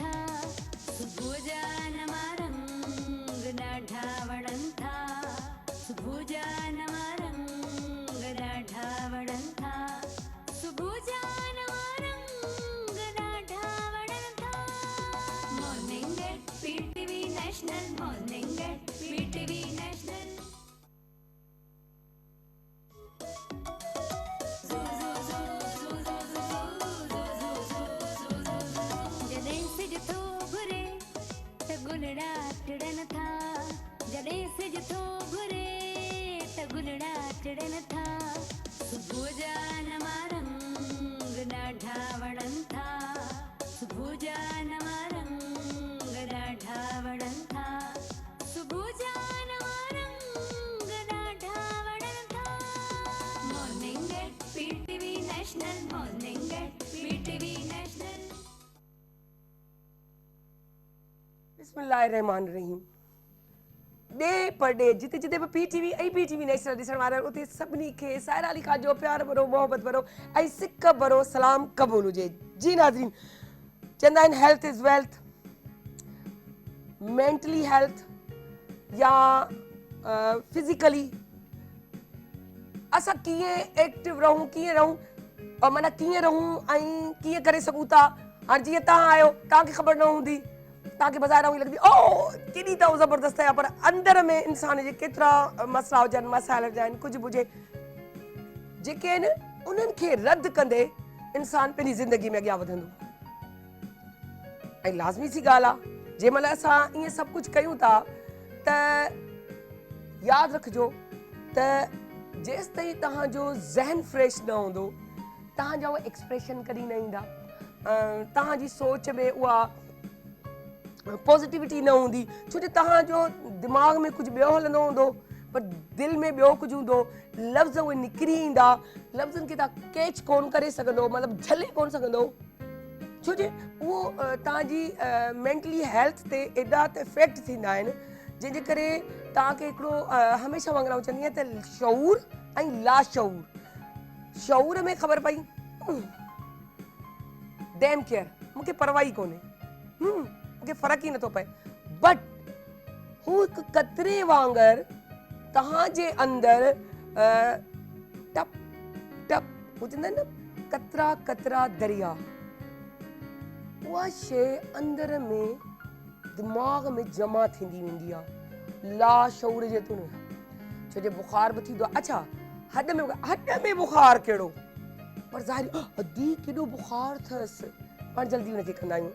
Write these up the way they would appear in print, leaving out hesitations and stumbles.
था सुबुह जा नवा रंग ॾाढा वणनि था सुबुह जा नवा रंग ॾाढा वणनि था सुबुह जा नवा रंग ॾाढा वणनि था morning at PTV national morning at PTV national जॾहिं सिज थो घुरे त गुलड़ा टिड़न था जॾहिं सिज थो घुरे त गुलड़ा टिड़न था सुबुह जा नवा रंग ॾाढा वणनि था सुबुह जा नवा रंग ॾाढा वणनि था सुबुह जा नवा रंग ॾाढा वणनि था morning at PTV national morning at PTV national बिस्मिल्लाहिर्रहमानिर्रहीम डे पर डे जिते जिते भी पीटीवी ऐं पीटीवी नेशनल ॾिसण वारा आहिनि उते सभिनी खे साहिरा अली ख़ान जो प्यार भरो मोहब्बत भरो ऐं सिक भरो सलाम क़बूल हुजे। जी नाज़रीन, चवंदा आहिनि health is wealth, mentally health या फिज़िकली असां कीअं एक्टिव रहूं कीअं रहूं माना कीअं रहूं ऐं कीअं करे सघूं था। हाणे जीअं तव्हां आहियो तव्हांखे ख़बर न हूंदी तव्हांखे बाज़ारि में लॻंदी ओ केॾी त ज़बरदस्त आहे पर अंदर में इंसान जे केतिरा मसला हुजनि मसाइल हुजनि कुझु बि हुजे जेके आहिनि उन्हनि खे रद्द कंदे इंसान पंहिंजी ज़िंदगी में अॻियां वधंदो। ऐं लाज़मी सी ॻाल्हि आहे जंहिं महिल असां ईअं सभु कुझु कयूं था त यादि रखिजो त जेसि ताईं तव्हांजो ज़हन फ्रेश न हूंदो तव्हांजा उहे एक्सप्रेशन कॾहिं न ईंदा, तव्हांजी सोच में उहा पॉज़िटिविटी न हूंदी छो जो तव्हांजो दिमाग़ में कुझु ॿियो हलंदो हूंदो पर दिलि में ॿियो कुझु हूंदो, लफ़्ज़ उहे निकिरी ईंदा, लफ़्ज़नि खे तव्हां कैच कोन करे सघंदो मतिलबु झले कोन सघंदो छो जो उहो तव्हांजी मेंटली हेल्थ ते एॾा त इफेक्ट थींदा आहिनि जंहिंजे करे तव्हांखे हिकिड़ो हमेशह वांगुरु आउं चवंदी आहियां त शऊर ऐं लाशऊर। शऊर में ख़बर पई डैम केयर मूंखे परवाह ई कोन्हे मूंखे फ़र्क़ु ई नथो पए बट हू हिकु कतरे वांगुरु तव्हांजे अंदरि टप टप हू चवंदा आहिनि न कतरा कतरा दरिया उहा शइ अंदर में दिमाग़ में जमा थींदी वेंदी आहे लाशऊर जे तुन छो जो बुखार बि थींदो आहे। अच्छा हॾ में बुखार कहिड़ो पर ज़ाहिर अदी केॾो बुखार अथसि पाण जल्दी हुनखे कंदा आहियूं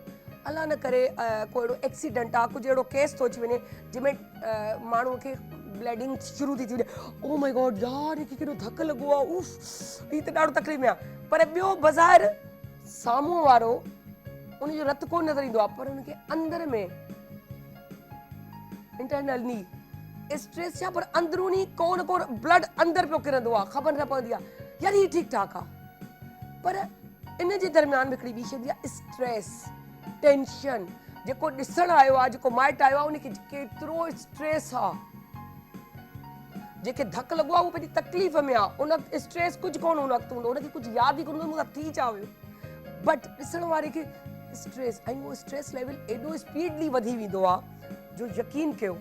अलाह न करे को अहिड़ो एक्सीडेंट आहे कुझु अहिड़ो केस थो अची वञे जंहिंमें माण्हूअ खे ब्लडिंग शुरू थी वञे ओ माय गॉड यार हिनखे केॾो धकु लॻो आहे उफ हीअ त ॾाढो तकलीफ़ में आहे पर ॿियो बज़ारि साम्हूं वारो उनजो रतु कोन नज़र ईंदो आहे पर हुनखे अंदर में इंटरनली स्ट्रेस छा पर अंदरूनी कोन ब्लड अंदरि पियो किरंदो आहे ख़बर न पवंदी आहे यार हीअ ठीकु ठाक आहे पर इन जे दरम्यान में हिकिड़ी ॿी शइ आहे स्ट्रेस टेंशन जेको ॾिसण आयो आहे जेको माइटु आयो आहे उनखे केतिरो स्ट्रेस आहे जेके धकु लॻो आहे उहो पंहिंजी तकलीफ़ में आहे उन स्ट्रेस कुझु कोन हुन वक़्तु हूंदो उनखे कुझु यादि ई कोन हूंदो मूंखां थी छा वियो बट ॾिसण वारे खे स्ट्रेस ऐं उहो स्ट्रेस लेवल एॾो स्पीडली वधी वेंदो आहे जो यकीन कयो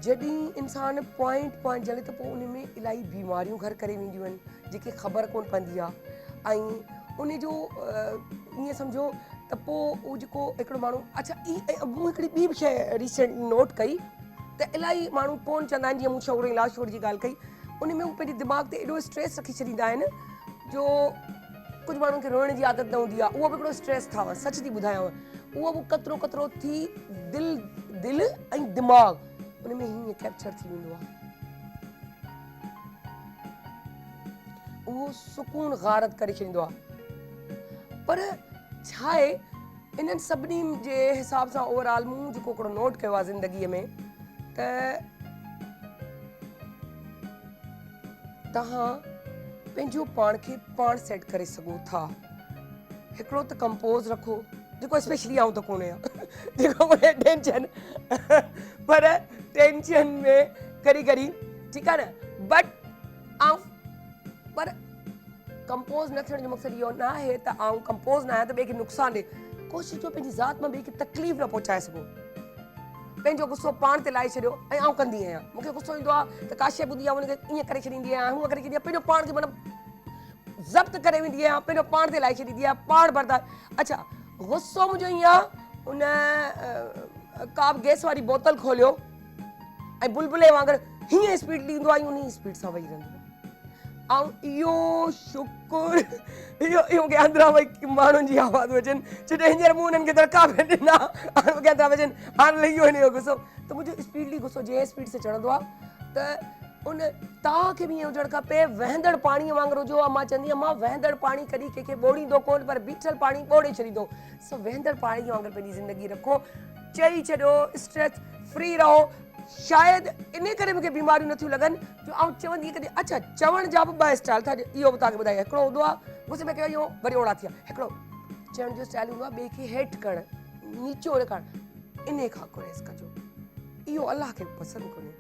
जॾहिं इंसान पॉइंट जले त पोइ उन में इलाही बीमारियूं घर करे वेंदियूं आहिनि जेके ख़बर कोन पवंदी आहे ऐं उन जो ईअं सम्झो त पोइ उहो जेको हिकिड़ो माण्हू अच्छा मूं हिकिड़ी ॿी बि शइ रिसेंट नोट कई त इलाही माण्हू कोन चवंदा आहिनि जीअं मूं शऊर ऐं लाशऊर जी ॻाल्हि कई उन में हू पंहिंजे दिमाग़ ते एॾो स्ट्रेस रखी छॾींदा आहिनि जो कुझु माण्हुनि खे रोइण जी आदत न हूंदी आहे उहो बि हिकिड़ो स्ट्रेस अथव सच थी ॿुधायांव उहो बि कतिरो कतिरो थी दिलि ऐं दिमाग़ उन में हीअं कैप्चर थी वेंदो आहे उहो सुकून गारत करे छॾींदो आहे पर छा आहे इन्हनि सभिनी जे हिसाब सां ओवरऑल मूं जेको हिकिड़ो नोट कयो आहे ज़िंदगीअ में त तव्हां पंहिंजो पाण खे पाण सेट करे सघो था हिकिड़ो त कंपोज़ रखो जेको स्पेशली आउं त कोन्हे जेको टेंशन पर टेंशन में करी ठीकु आहे न बट पर कंपोज़ न थियण जो मक़सदु इहो न आहे त आउं कंपोज़ न आहियां त ॿिए खे नुक़सानु ॾे कोशिशि कयो पंहिंजी ज़ात मां ॿिए खे तकलीफ़ न पहुचाए सघो। पंहिंजो गुस्सो पाण ते लाहे छॾियो ऐं आउं कंदी आहियां। मूंखे गुस्सो ईंदो आहे त का शइ ॿुधी आहे हुनखे ईअं करे छॾींदी आहियां, हूअं करे छॾींदी आहियां, पंहिंजो पाण खे मतिलबु ज़ब्त करे वेंदी आहियां, पंहिंजो पाण ते लाहे छॾींदी आहियां, पाण बर्दाश्त। अच्छा, गुस्सो मुंहिंजो ईअं आहे, उन का बि गैस वारी बोतल खोलियो ऐं बुलबुले वांगुरु हीअं स्पीड ॾींदो आहे, उन स्पीड सां वेही रहंदो आहे। ऐं इहो शुकुर इहो मूंखे अंदरां भई माण्हुनि जी आवाज़ अचनि, छो जो हींअर मूं हुननि खे दड़का बि ॾिना, हाणे मूंखे अंदरां अचनि, हाणे लही वियो हिनजो गुस्सो। त मुंहिंजो स्पीडली गुस्सो जंहिं स्पीड सां चढ़ंदो आहे त उन तव्हांखे बि ईअं हुजणु खपे, वहंदड़ पाणीअ वांगुरु हुजो। मां चवंदी आहियां, मां वहंदड़ पाणी कॾहिं कंहिंखे ॿोड़ींदो कोन, पर बीठल पाणी ॿोड़े छॾींदो। सो वहंदड़ पाणी वांगुरु पंहिंजी ज़िंदगी रखो, चई छॾियो, स्ट्रेस फ्री रहो। शायदि इन करे मूंखे बीमारियूं नथियूं लॻनि जो आउं चवंदी कॾहिं। अच्छा, चवण जा बि ॿ स्टाइल था, इहो बि तव्हांखे ॿुधायां। हिकिड़ो हूंदो आहे गुस्से में कयो इहो वरी ओड़ा थिया। हिकिड़ो चवण जो स्टाइल हूंदो आहे ॿिए खे हेठि करणु, नीचो ॾेखारणु, इन खां गुरेज़ कजो। इहो अलाह खे पसंदि कोन्हे।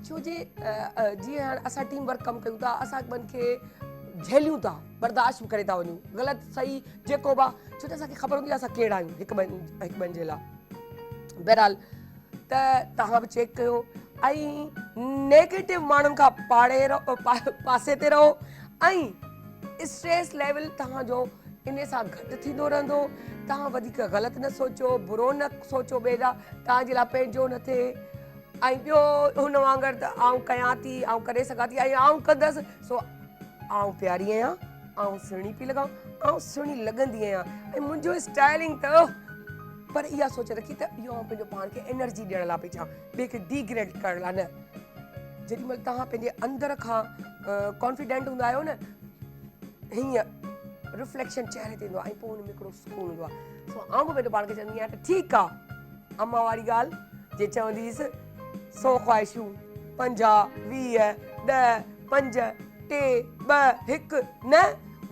छो जे जीअं हाणे असां टीम वर्क कमु कयूं था, असां ॿियनि खे झेलियूं था, बर्दाश्त बि करे था वञूं, ग़लति सही जेको बि, छो जो असांखे ख़बर हूंदी आहे असां कहिड़ा आहियूं हिकु ॿियनि जे लाइ। बहरहाल त तव्हां बि चेक कयो ऐं नेगेटिव माण्हुनि खां पासे ते रहो ऐं स्ट्रेस लेवल तव्हांजो इन सां घटि थींदो रहंदो। तव्हां वधीक ग़लति न सोचो, बुरो न सोचो ॿिए जा, तव्हांजे लाइ पंहिंजो न थिए। ऐं ॿियो हुन वांगुरु त आउं कयां थी, आउं करे सघां थी, ऐं आउं कंदसि, सो आउं प्यारी आहियां, आउं सुहिणी पई लॻां, आउं सुहिणी लॻंदी आहियां ऐं मुंहिंजो स्टाइलिंग त। पर इहा सोच रखी त इहो आउं पंहिंजो पाण खे एनर्जी ॾियण लाइ पई चाहियां, ॿिए खे डिग्रेड करण लाइ न। जेॾीमहिल तव्हां पंहिंजे अंदर खां कॉन्फिडेंट हूंदा आहियो न, हीअं रिफ्लेक्शन चहिरे ते ईंदो आहे ऐं पोइ हुन में हिकिड़ो सुकून हूंदो आहे। सो आउं बि पंहिंजो पाण खे चवंदी आहियां त ठीकु आहे, अम्मा वारी ॻाल्हि जे चवंदी हुअसि, 100 ख़्वाहिशूं 50 20 10 5 3 2 1 न,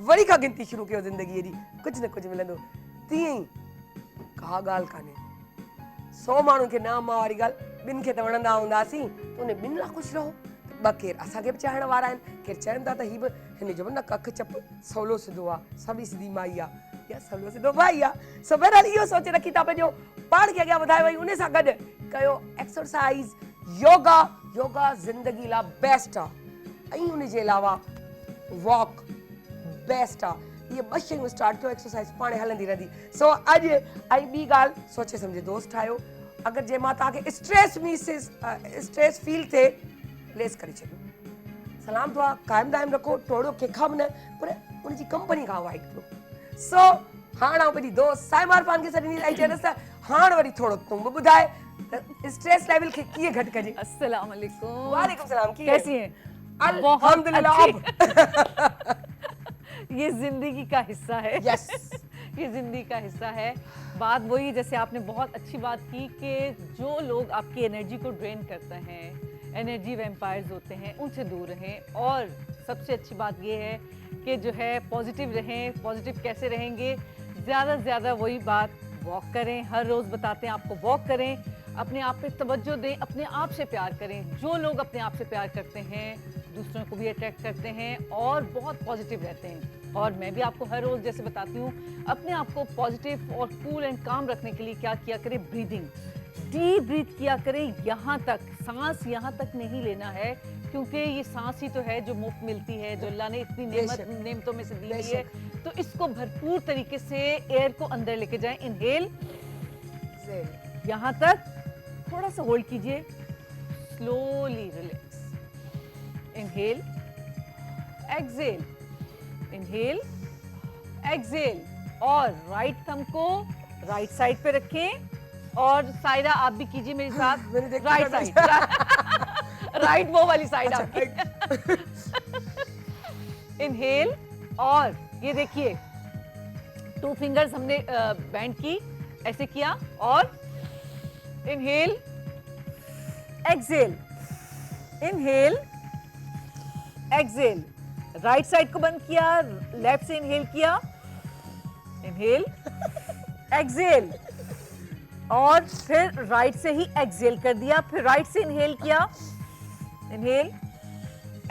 वरी खां गिनती शुरू कयो। ज़िंदगीअ जी कुझु न कुझु मिलंदो। तीअं ई का ॻाल्हि कान्हे, 100 माण्हुनि खे न अम्मा वारी ॻाल्हि, ॿिनि खे त वणंदा हूंदासीं, त उन ॿिनि लाइ ख़ुशि रहो। ॿ केरु असांखे बि चाहण वारा आहिनि, केरु चवनि था त हीउ बि हिन जो बि न कख चप सवलो सिधो आहे, सभी सिधी माई आहे या सवलो सिधो भाई आहे। सो बहरहाल इहो सोचे रखी था पंहिंजो पाण खे अॻियां वधायो। वई उन सां गॾु कयो एक्सरसाइज़, योगा। योगा ज़िंदगी लाइ बेस्ट आहे ऐं उन जे अलावा वॉक बेस्ट आहे। इहे 2 शयूं स्टार्ट कयो, एक्सरसाइज़ पाणे हलंदी रहंदी। सो अॼु ऐं ॿी ॻाल्हि, सोचे सम्झे दोस्त ठाहियो। अगरि जंहिं मां तव्हांखे स्ट्रेस फील थिए, लेस करे छॾियो। सलाम दुआ क़ाइमु दाइमु रखो, टोड़ो कंहिंखां बि न, पर उनजी कंपनी खां अवॉइड करो। सो हाणे आउं पंहिंजी दोस्त साइमा इरफान खे सॾींदी ऐं चवंदसि त हाणे वरी थोरो तूं बि ॿुधाए त स्ट्रेस लेवल खे कीअं घटि कजे। अस्सलाम वालेकुम। वालेकुम सलाम, कैसी हैं? अल्हम्दुलिल्लाह। ये जिंदगी का हिस्सा है। यस, ये जिंदगी का हिस्सा है। बात वही, जैसे आपने बहुत अच्छी बात की कि जो लोग आपकी एनर्जी को ड्रेन करते हैं, एनर्जी वैम्पायर्स होते हैं, उनसे दूर रहें। और सबसे अच्छी बात ये है कि जो है पॉजिटिव रहें। पॉजिटिव कैसे रहेंगे? ज़्यादा से ज़्यादा वही बात, वॉक करें। हर रोज़ बताते हैं आपको, वॉक करें, अपने आप पे तवज्जो दें, अपने आप से प्यार करें। जो लोग अपने आप से प्यार करते हैं दूसरों को भी अट्रैक्ट करते हैं और बहुत पॉजिटिव रहते हैं। और मैं भी आपको हर रोज़ जैसे बताती हूँ, अपने आप को पॉजिटिव और कूल एंड काम रखने के लिए क्या किया करें? ब्रीदिंग, डीप ब्रीथ किया करें। यहाँ तक सांस यहाँ तक नहीं लेना है, क्योंकि ये सांस ही तो है जो मुफ्त मिलती है, जो अल्लाह ने इतनी नेमतों में से दी हुई है। तो इसको भरपूर तरीके से एयर को अंदर लेके जाएं। इनहेल, यहाँ तक थोड़ा सा होल्ड कीजिए, slowly relax. Inhale, exhale, inhale, exhale. और राइट थंब को राइट साइड पे रखें। और सायरा आप भी कीजिए मेरे साथ, राइट साइड, राइट वो वाली साइड आपकी। इनहेल, और ये देखिए 2 फिंगर्स हमने बैंड की, ऐसे किया, और inhale, exhale, inhale, exhale. Right side को बंद किया, लेफ्ट से इनहेल किया, इनहेल, एक्सहेल, और फिर राइट से ही एक्सहेल कर दिया, फिर राइट से इनहेल किया, इनहेल,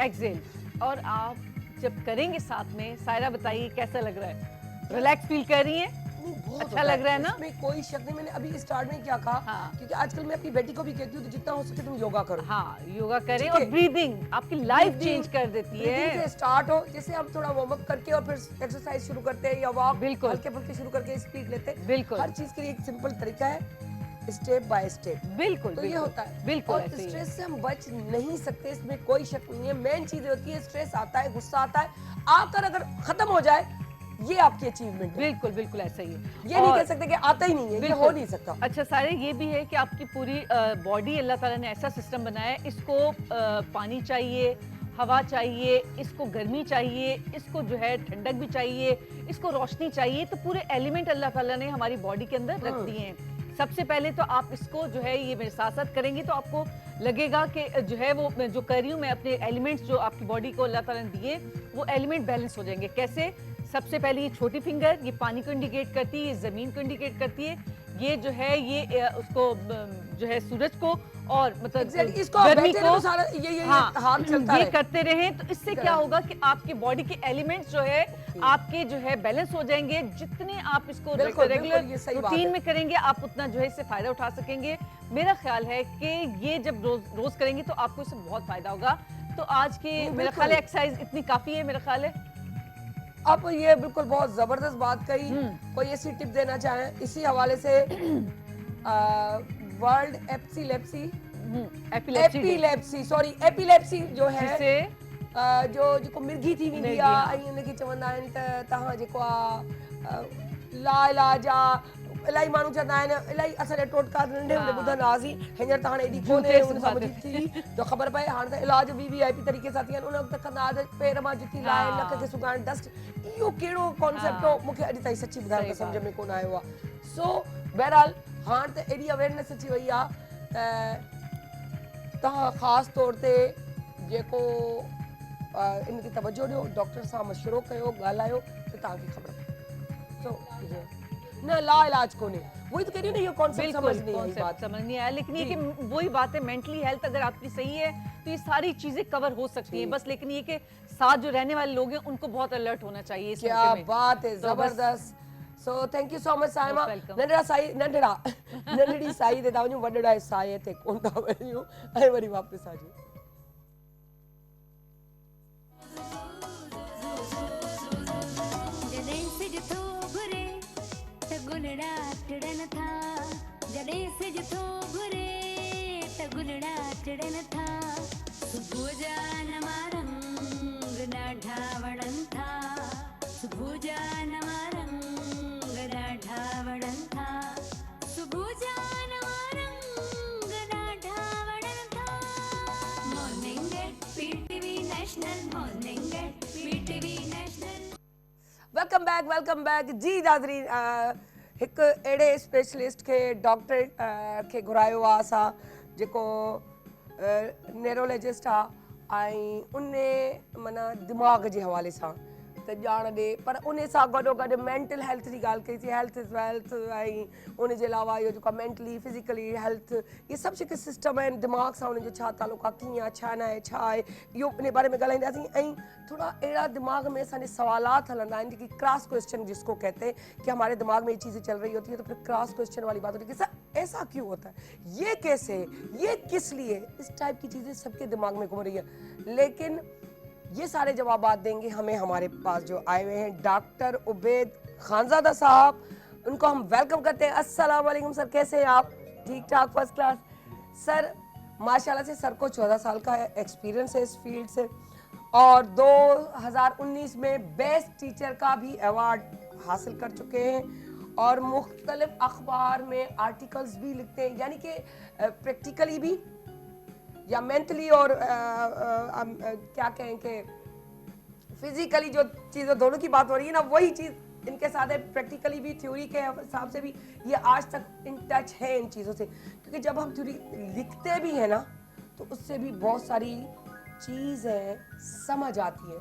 एक्सहेल। और आप जब करेंगे साथ में, सायरा बताइए कैसा लग रहा है? रिलैक्स फील कर रही हैं? नहीं, बहुत अच्छा होता लग रहा है ना? इसमें कोई शक नहीं। मैंने अभी स्टार्ट में क्या कहा, हाँ। क्योंकि आजकल मैं अपनी बेटी को भी कहती हूँ तो जितना हो सके तुम योगा करो। हाँ, योगा करें ठीक और है। ब्रीदिंग आपकी लाइफ Breathing- चेंज कर देती breathing है। से स्टार्ट हो, जैसे हम थोड़ा वार्म अप करके और फिर एक्सरसाइज शुरू करते हैं या वॉक बिल्कुल। हल्के फुल्के शुरू करके स्पीड लेते हैं। बिल्कुल। हर चीज के लिए एक सिंपल तरीका है, स्टेप बाय स्टेप। बिल्कुल तो ये बिल्कुल, होता है। बिल्कुल और ऐसे ही है। स्ट्रेस से हम बच नहीं सकते, इसमें कोई शक नहीं है। मेन चीज होती है स्ट्रेस आता है, गुस्सा आता है, आकर अगर खत्म हो जाए, ये आपकी अचीवमेंट है। बिल्कुल बिल्कुल ऐसा ही है। ये नहीं और कह सकते कि आता ही नहीं है, ये बिल्कुल। हो नहीं सकता। अच्छा सारे ये भी है कि आपकी पूरी बॉडी अल्लाह ताला ने ऐसा सिस्टम बनाया है, इसको पानी चाहिए, हवा चाहिए, इसको गर्मी चाहिए, इसको जो है ठंडक भी चाहिए, इसको रोशनी चाहिए, तो पूरे एलिमेंट अल्लाह ताला ने हमारी बॉडी के अंदर रख दिए हैं। सबसे पहले तो आप इसको जो है ये मेरे साथ साथ करेंगे तो आपको लगेगा कि जो है वो मैं जो कर रही हूँ, मैं अपने एलिमेंट्स जो आपकी बॉडी को अल्लाह ताला ने दिए वो एलिमेंट बैलेंस हो जाएंगे। कैसे? सबसे पहले ये छोटी फिंगर ये पानी को इंडिकेट करती है, ये जमीन को इंडिकेट करती है, ये जो है ये उसको जो है सूरज को और मतलब Exactly, इसको आप गर्मी बैठे को रहो, सारा ये हाथ चलता ये रहे। करते रहें तो इससे क्या होगा कि आपकी बॉडी के एलिमेंट्स जो है आपके जो है बैलेंस हो जाएंगे। जितने आप इसको बिल्कुल, रेगुलर बिल्कुल, ये सही बात रूटीन है। में करेंगे आप उतना जो है इससे फायदा उठा सकेंगे। मेरा ख्याल है कि ये जब रोज रोज करेंगे तो आपको इससे बहुत फायदा होगा। तो आज की मेरा बिल्कुल। ख्याल है एक्सरसाइज इतनी काफी है, मेरा ख्याल है। आप ये बिल्कुल बहुत जबरदस्त बात कही। कोई ऐसी टिप देना चाहें इसी हवाले से? वर्ल्ड एपिलेप्सी सॉरी एपिलेप्सी जो है जिससे जो जेको मिर्गी थी वेंदी मिर्गी, आहे हाँ। ऐं उनखे चवंदा आहिनि त तव्हां जेको आहे लाइलाज आहे। इलाही माण्हू चवंदा आहिनि, इलाही असांजा टोटका नंढे हूंदे ॿुधंदा हुआसीं, हींअर त हाणे एॾी कोन्हे, जूते हुन सां सिबाते मुंहिंजी थी तो ख़बर पए। हाणे त इलाज वीआईपी तरीक़े सां थी आहिनि। उन वक़्तु कंदा हुआ पेर मां जुती लाहे, हाँ। नक खे सुकाइण, डस्ट। इहो कहिड़ो कॉन्सेप्ट हो, मूंखे अॼु ताईं सची ॿुधायो सही त सम्झ बात। में कोन आयो आहे। सो बहरहाल हाणे त एॾी अवेयरनेस अची वई आहे त तव्हां ख़ासि तौर ते जेको इन ते तवजो ॾियो, डॉक्टर सां मशवरो कयो, ॻाल्हायो त तव्हांखे ख़बर पए। सो न ला इलाज कोन्हे, वही तो कह रही हूँ ना, ये कॉन्सेप्ट समझ नहीं आई कॉन्सेप्ट बात। समझ नहीं आया, लेकिन ये जी। कि वही बात है, मेंटली हेल्थ अगर आपकी सही है तो ये सारी चीजें कवर हो सकती हैं। जी। बस लेकिन ये कि साथ जो रहने वाले लोग हैं उनको बहुत अलर्ट होना चाहिए इस क्या मौके में। बात है, तो बस- जबरदस्त। So thank you so much Saima. Most welcome. नंढड़ा साई नंढड़ा नंढड़ी साई ते था वञूं, वॾड़ा साए ते कोन था वञूं, ऐं वरी वापसि आ जाऊं। जॾहिं सिज थो घुरे त गुलड़ा टिड़न था, जॾहिं सिज थो घुरे त गुलड़ा टिड़न था। सुबुह जा नवा रंग ॾाढा वणनि था, सुबुह जा नवा रंग ॾाढा वणनि था, सुबुह जा नवा रंग ॾाढा वणनि था। Morning at PTV national, morning at PTV national. Welcome back जी नाज़रीन। हिकु अहिड़े स्पेशलिस्ट खे डॉक्टर खे घुरायो आहे असां, जेको न्यूरोलॉजिस्ट आहे ऐं उन माना दिमाग़ जे हवाले सां त ॼाण ॾे, पर उन सां गॾोगॾु मेंटल हेल्थ जी ॻाल्हि कईसीं। हेल्थ इज़ वेल्थ, ऐं उन जे अलावा इहो जेको मेंटली फिज़िकली हेल्थ, इहे सभु जेके सिस्टम आहिनि दिमाग़ सां उनजो छा तालुक आहे, कीअं आहे, छा न आहे, छा आहे, इहो इन बारे में ॻाल्हाईंदासीं। ऐं थोड़ा अहिड़ा दिमाग़ में असांजे सवालात हलंदा आहिनि जेकी क्रॉस क्वेश्चन जिसको कहते हैं, कि हमारे दिमाग में ये चीज़ें चल रही होती है तो फिर क्रॉस क्वेश्चन वाली बात होती है कि सर ऐसा क्यों होता है, ये कैसे, ये किस लिए, इस टाइप की चीज़ें सबके दिमाग में घूम रही है। लेकिन ये सारे जवाबात देंगे हमें हमारे पास जो आए हुए हैं डॉक्टर उबैद खानजादा साहब। उनको हम वेलकम करते हैं। अस्सलाम वालेकुम सर, कैसे हैं आप? ठीक ठाक, फर्स्ट क्लास। सर माशाल्लाह से सर को 14 साल का एक्सपीरियंस है इस फील्ड से, और 2019 में बेस्ट टीचर का भी अवार्ड हासिल कर चुके हैं, और मुख्तलिफ अखबार में आर्टिकल्स भी लिखते हैं, यानी कि प्रैक्टिकली भी या मेंटली, और क्या कहें कि फिजिकली जो चीज़ें दोनों की बात हो रही है ना, वही चीज़ इनके साथ है। प्रैक्टिकली भी, थ्योरी के हिसाब से भी ये आज तक इन टच है इन चीज़ों से, क्योंकि जब हम थ्योरी लिखते भी हैं ना तो उससे भी बहुत सारी चीज़ें समझ आती है,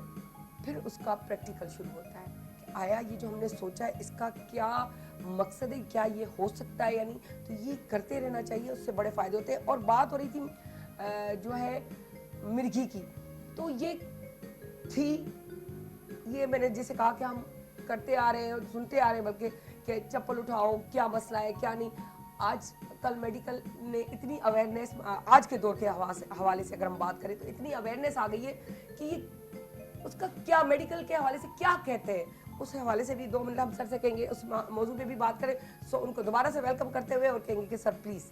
फिर उसका प्रैक्टिकल शुरू होता है कि आया ये जो हमने सोचा है इसका क्या मकसद है, क्या ये हो सकता है या नहीं। तो ये करते रहना चाहिए, उससे बड़े फ़ायदे होते हैं। और बात हो रही थी जो है मिर्गी की, तो ये थी, ये मैंने जैसे कहा कि हम करते आ रहे हैं और सुनते आ रहे हैं, बल्कि कि चप्पल उठाओ, क्या मसला है क्या नहीं। आज कल मेडिकल ने इतनी अवेयरनेस, आज के दौर के हवाले से अगर हम बात करें तो इतनी अवेयरनेस आ गई है कि ये उसका क्या, मेडिकल के हवाले से क्या कहते हैं, उस हवाले से भी 2 मिनट हम सर से कहेंगे, उस मौजू पे भी बात करें। सो उनको दोबारा से वेलकम करते हुए और कहेंगे कि सर प्लीज़।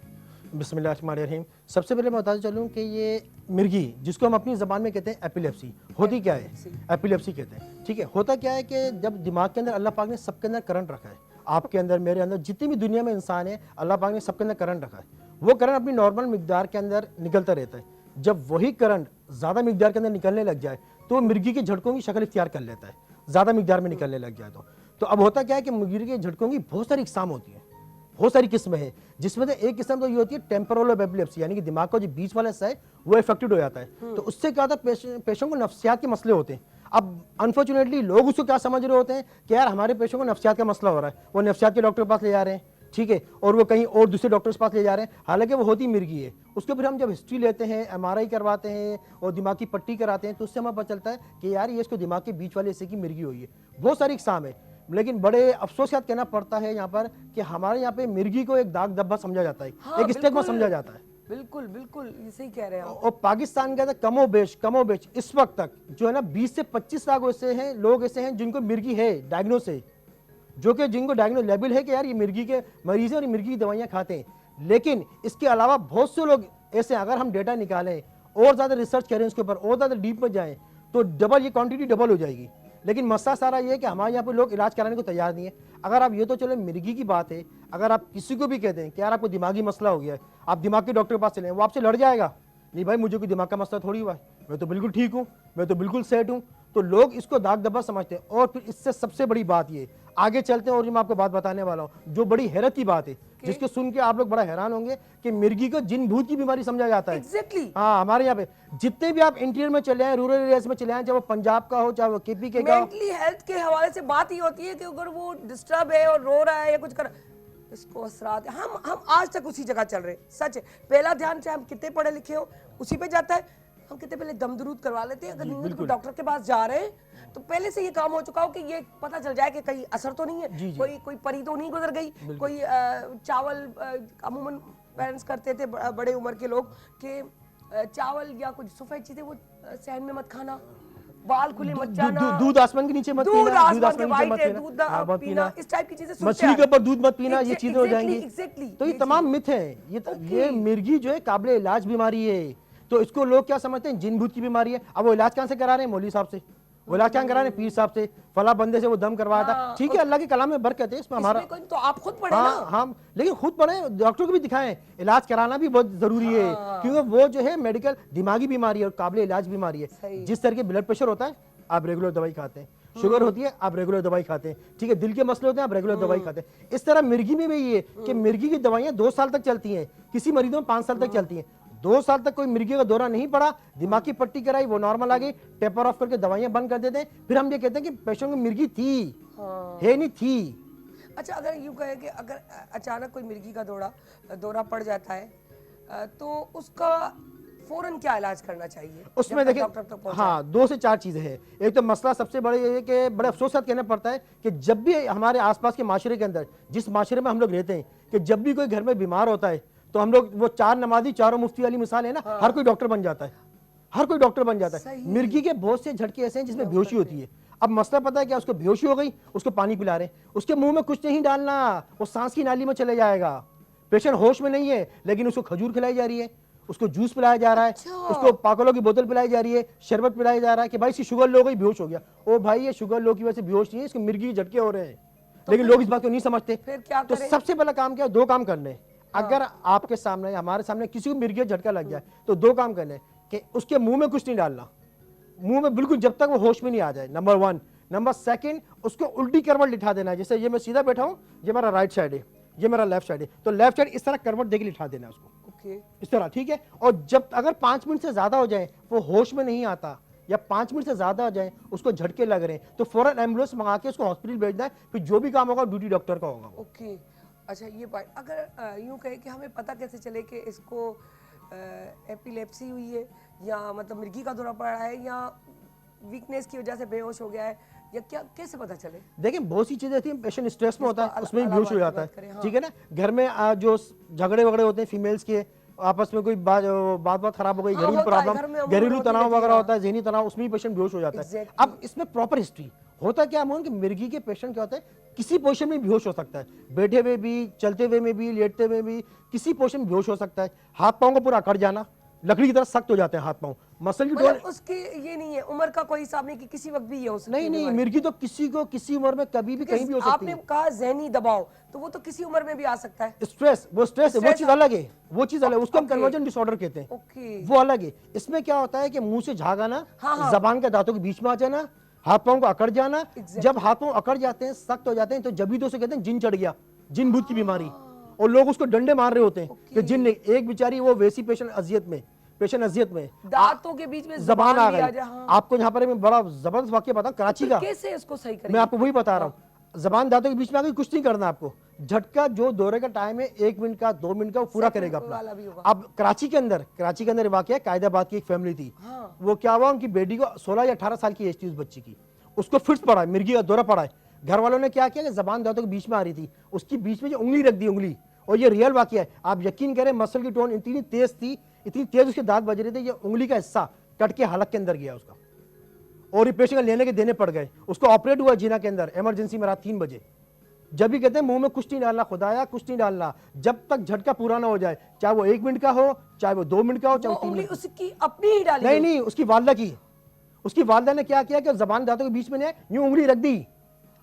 बिस्मिल्लाहिर्रहमानिर्रहीम। सबसे पहले मैं बताना चलूँ कि ये मिर्गी, जिसको हम अपनी ज़बान में कहते हैं एपिलेप्सी, होती क्या है? एपिलेप्सी कहते हैं। ठीक है, होता क्या है कि जब दिमाग के अंदर अल्लाह पाक ने सबके अंदर करंट रखा है, आपके अंदर, मेरे अंदर, जितनी भी दुनिया में इंसान है, अल्लाह पाक ने सबके अंदर करंट रखा है। वो करंट अपनी नॉर्मल मिकदार के अंदर निकलता रहता है। जब वही करंट ज़्यादा मिकदार के अंदर निकलने लग जाए तो वो मिर्गी के झटकों की शक्ल इख्तियार कर लेता है, ज़्यादा मिकदार में निकलने लग जाए तो अब होता क्या है कि मिर्गी के झटकों की बहुत सारी इकसाम होती है, बहुत सारी किस्में हैं, जिसमें से एक किस्म तो ये होती है टेम्पोरल लोब एपिलेप्सी, यानी कि दिमाग का जो बीच वाला हिस्सा है वो इफेक्टेड हो जाता है। तो उससे क्या होता है, पेशेंट को नफ्सियात के मसले होते हैं। अब अनफॉर्चुनेटली लोग उसको क्या समझ रहे होते हैं कि यार हमारे पेशेंट को नफ्सियात का मसला हो रहा है, वो नफ्सियात के डॉक्टर के पास ले जा रहे हैं, ठीक है, और वो कहीं और दूसरे डॉक्टर के पास ले जा रहे हैं, हालांकि वो होती मिर्गी है। उसके फिर हम जब हिस्ट्री लेते हैं, MRI करवाते हैं और दिमाग की पट्टी कराते हैं, तो उससे हमें पता चलता है कि यार ये इसको दिमाग के बीच वाले हिस्से की मिर्गी हुई है। बहुत सारी इकसाम है, लेकिन बड़े अफसोस के साथ कहना पड़ता है यहाँ पर कि हमारे यहाँ पे मिर्गी को एक दाग धब्बा समझा जाता है, हाँ, एक स्टिग्मा समझा जाता है। बिल्कुल बिल्कुल, ये सही कह रहे हैं आप। और पाकिस्तान के अंदर कमो बेश इस वक्त तक जो है ना 20 से 25 लाख ऐसे हैं, लोग ऐसे हैं जिनको मिर्गी है, डायग्नोस है, जो कि जिनको डायग्नोस लेबल है कि यार ये मिर्गी के मरीज हैं और ये मिर्गी की दवाइयाँ खाते हैं। लेकिन इसके अलावा बहुत से लोग ऐसे, अगर हम डेटा निकालें और ज़्यादा रिसर्च करें इसके ऊपर और ज़्यादा डीप में जाएँ तो डबल, ये क्वांटिटी डबल हो जाएगी। लेकिन मसला सारा ये है कि हमारे यहाँ पे लोग इलाज कराने को तैयार नहीं है। अगर आप ये तो चलो मिर्गी की बात है, अगर आप किसी को भी कहते हैं कि यार आपको दिमागी मसला हो गया है, आप दिमाग के डॉक्टर के पास चले, वो आपसे लड़ जाएगा, नहीं भाई मुझे कोई दिमाग का मसला थोड़ी हुआ है, मैं तो बिल्कुल ठीक हूँ, मैं तो बिल्कुल सेट हूँ। तो लोग इसको दाग दबा समझते हैं। और फिर इससे सबसे बड़ी बात ये, आगे चलते हैं और जो मैं आपको बात बताने वाला हूँ, जो बड़ी हैरत की बात है, जिसको सुन के आप लोग बड़ा हैरान होंगे कि मिर्गी को जिन भूत की बीमारी समझा जाता है। एग्जैक्टली। हाँ, हमारे यहाँ पे जितने भी आप इंटीरियर में चले आए, रूरल एरियाज में चले आए, चाहे वो पंजाब का हो चाहे वो KP के का हो, मेंटली हेल्थ के हवाले से बात ही होती है कि अगर वो डिस्टर्ब है और रो रहा है या कुछ कर, इसको असरात है। हम आज तक उसी जगह चल रहे हैं। सच है, पहला ध्यान चाहे हम कितने पढ़े लिखे हो उसी पे जाता है। हम कितने पहले दम दरूद करवा लेते हैं, अगर नींद को डॉक्टर के पास जा रहे हैं तो पहले से ये काम हो चुका हो कि ये पता चल जाए कि कहीं असर तो नहीं है, कोई परी तो नहीं गुजर गई, कोई चावल, अमूमन पेरेंट्स करते थे बड़े उम्र के लोग कि चावल या कुछ सफेद चीजें वो सहन में मत खाना, बाल खुले मत जाना, दूध आसमान के नीचे मत पीना, दूध आसमान के वाइट है, नीचे दूध मत पीना, इस टाइप की चीजें सुनते मछली के ऊपर दूध मत पीना, ये चीजें हो जाएंगी। एग्जैक्टली। तो ये तमाम मिथ है। ये मिर्गी जो है काबिल इलाज बीमारी है। तो इसको लोग क्या समझते हैं, जिन भूत की बीमारी है। अब वो इलाज कहाँ से करा रहे हैं? मौलवी साहब से। वो इलाज कहाँ करा रहे हैं? पीर साहब से, फला बंदे से वो दम करवाया था। ठीक है, अल्लाह के कलाम में बरकत है, इसमें हमारा तो आप खुद पढ़े ना। हाँ, लेकिन खुद पढ़े, डॉक्टर को भी दिखाएं, इलाज कराना भी बहुत जरूरी है, क्योंकि वो जो है मेडिकल दिमागी बीमारी है और काबिल इलाज बीमारी है। जिस तरह के ब्लड प्रेशर होता है आप रेगुलर दवाई खाते हैं, शुगर होती है आप रेगुलर दवाई खाते हैं, ठीक है, दिल के मसले होते हैं आप रेगुलर दवाई खाते हैं। इस तरह मिर्गी में भी ये है कि मिर्गी की दवाइयां 2 साल तक चलती हैं, किसी मरीजों में 5 साल तक चलती हैं। 2 साल तक कोई मिर्गी का दौरा नहीं पड़ा, दिमाग की पट्टी कराई, वो नॉर्मल आ गई, टेपर ऑफ करके दवाइयां बंद कर देते हैं। फिर हम ये कहते हैं कि पेशेंट को मिर्गी थी, है नहीं थी। अच्छा, अगर यूं कहे कि अगर अचानक कोई मिर्गी का दौरा पड़ जाता है तो उसका फौरन क्या इलाज करना चाहिए? उसमें देखिए, हाँ, 2 से 4 चीजें हैं। एक तो मसला सबसे बड़ा ये है कि बड़े अफसोस से कहना पड़ता है कि जब भी हमारे आसपास के माशरे के अंदर, जिस माशरे में हम लोग रहते हैं, कि जब भी कोई घर में बीमार होता है तो हम लोग वो 4 नमाजी चारों मुफ्ती वाली मिसाल है ना, हर कोई डॉक्टर बन जाता है, हर कोई डॉक्टर बन जाता है। मिर्गी के बहुत से झटके ऐसे हैं जिसमें बेहोशी होती है। अब मसला पता है क्या, उसको बेहोशी हो गई, उसको पानी पिला रहे हैं, उसके मुंह में कुछ नहीं डालना, वो सांस की नाली में चले जाएगा। पेशेंट होश में नहीं है, लेकिन उसको खजूर खिलाई जा रही है, उसको जूस पिलाया जा रहा है, उसको पाकलो की बोतल पिलाई जा रही है, शरबत पिलाया जा रहा है कि भाई इसकी शुगर लो गई, बेहोश हो गया। ओ भाई, ये शुगर लो की वजह से बेहोश नहीं है, इसको मिर्गी के झटके हो रहे हैं। लेकिन लोग इस बात को नहीं समझते। फिर क्या तो सबसे पहला काम क्या है? 2 काम करने। अगर आपके सामने, हमारे सामने किसी को मिर्गी का झटका लग जाए तो 2 काम करने कि उसके मुंह में कुछ नहीं डालना, मुंह में बिल्कुल, जब तक वो होश में नहीं आ जाए, नंबर 1। नंबर 2, उसको उल्टी करवट लिठा देना है। जैसे ये मैं सीधा बैठा हूं, ये मेरा राइट साइड है, ये मेरा लेफ्ट साइड है, तो लेफ्ट साइड इस तरह करवट देके लिठा देना है उसको, इस तरह, ठीक है। और जब अगर 5 मिनट से ज्यादा हो जाए, वो होश में नहीं आता, या 5 मिनट से ज्यादा हो जाए, उसको झटके लग रहे हैं, तो फौरन एम्बुलेंस मंगा के उसको हॉस्पिटल भेजना है। फिर जो भी काम होगा ड्यूटी डॉक्टर का होगा। ओके, अच्छा, ये बात अगर यूं कहे कि हमें पता कैसे चले कि इसको एपिलेप्सी हुई है, या मतलब मिर्गी का दौरा पड़ रहा है, या वीकनेस की वजह से बेहोश हो गया है, या क्या, कैसे पता चले? देखिए बहुत सी चीजें थी, पेशेंट स्ट्रेस में होता है, उसमें भी बेहोश हो अलावा जाता बात करें, है, हाँ। ठीक है ना। घर में जो झगड़े वगड़े होते हैं फीमेल्स के आपस में, कोई बात खराब हो गई, हाँ, घरेलू होता है, घर में प्रॉब्लम, अमूमन घरेलू होती तनाव रहती है, वगैरह हाँ। होता है, जहनी तनाव, उसमें भी पेशेंट बेहोश हो जाता है। Exactly. अब इसमें प्रॉपर हिस्ट्री होता क्या है कि मिर्गी के पेशेंट क्या होता है, किसी पोजीशन में बेहोश हो सकता है, बैठे हुए भी, चलते हुए में भी, लेटते हुए भी, किसी पोजीशन में बेहोश हो सकता है। हाथ पाँव को पूरा अकड़ जाना, लकड़ी की तरह सख्त हो जाते हैं हाथ पाँव, मसल की मतलब टोन। उसकी ये नहीं है, उम्र का कोई हिसाब नहीं कि किसी वक्त भी ये हो सकती है नहीं नहीं, बीमारी। मिर्गी तो किसी को किसी उम्र में कभी भी कहीं भी हो सकती आपने है। कहा जहनी दबाव, तो वो तो किसी उम्र में भी आ सकता है। स्ट्रेस, वो स्ट्रेस है, वो Stress चीज अलग है, वो चीज अलग है, उसको हम Okay. कन्वर्जन डिसऑर्डर कहते हैं, ओके। वो अलग है। इसमें क्या होता है कि मुंह से झाग आना, हाँ, हाँ। जबान के दांतों के बीच में आ जाना, हाथ पाँव को अकड़ जाना। Exactly. जब हाथ पाँव अकड़ जाते हैं, सख्त हो जाते हैं, तो जब भी तो उसे कहते हैं जिन चढ़ गया, जिन भूत की बीमारी, और लोग उसको डंडे मार रहे होते हैं कि जिन ने, एक बेचारी वो वैसी पेशेंट अजियत में, दांतों के बीच में जबान आ भी आ गई। जाए, हाँ। आपको यहाँ पर मैं बड़ा जबरदस्त वाक्य बताऊं कराची फिर का, कैसे इसको सही करें? मैं आपको वही बता रहा हूँ। जबान दांतों के बीच में आ गई, कुछ नहीं करना आपको, झटका जो दौरे का टाइम है 1 मिनट का, 2 मिनट का, वो पूरा सेकंड करेगा वाला भी अपना। होगा। अब कराची के अंदर वाकया है, कायदाबाद की एक फैमिली थी, हाँ। वो क्या हुआ, उनकी बेटी को 16 या 18 साल की एज थी उस बच्ची की, उसको फिट्स पड़ा है, मिर्गी का दौरा पड़ा है। घर वालों ने क्या किया कि जबान दांतों के बीच में आ रही थी, उसकी बीच में जो उंगली रख दी, उंगली, और ये रियल वाकया है, आप यकीन करें, मसल की टोन इतनी तेज थी, इतनी तेज उसके दांत बज रहे थे, ये उंगली का हिस्सा कट के हलक के अंदर गया उसका, और ये पेशेंट लेने के देने पड़ गए। उसको ऑपरेट हुआ जीना के अंदर, इमरजेंसी में, रात 3 बजे। जब भी कहते हैं मुंह में कुछ नहीं डालना, खुदाया कुछ नहीं डालना, जब तक झटका पूरा ना हो जाए, चाहे वो 1 मिनट का हो, चाहे वो 2 मिनट का हो, वो चाहे वो 3 उंगली मिनट का। उसकी अपनी ही डाली नहीं हो? नहीं, उसकी वालदा की, उसकी वालदा ने क्या किया कि जबान दांतों के बीच में ने यूं उंगली रख दी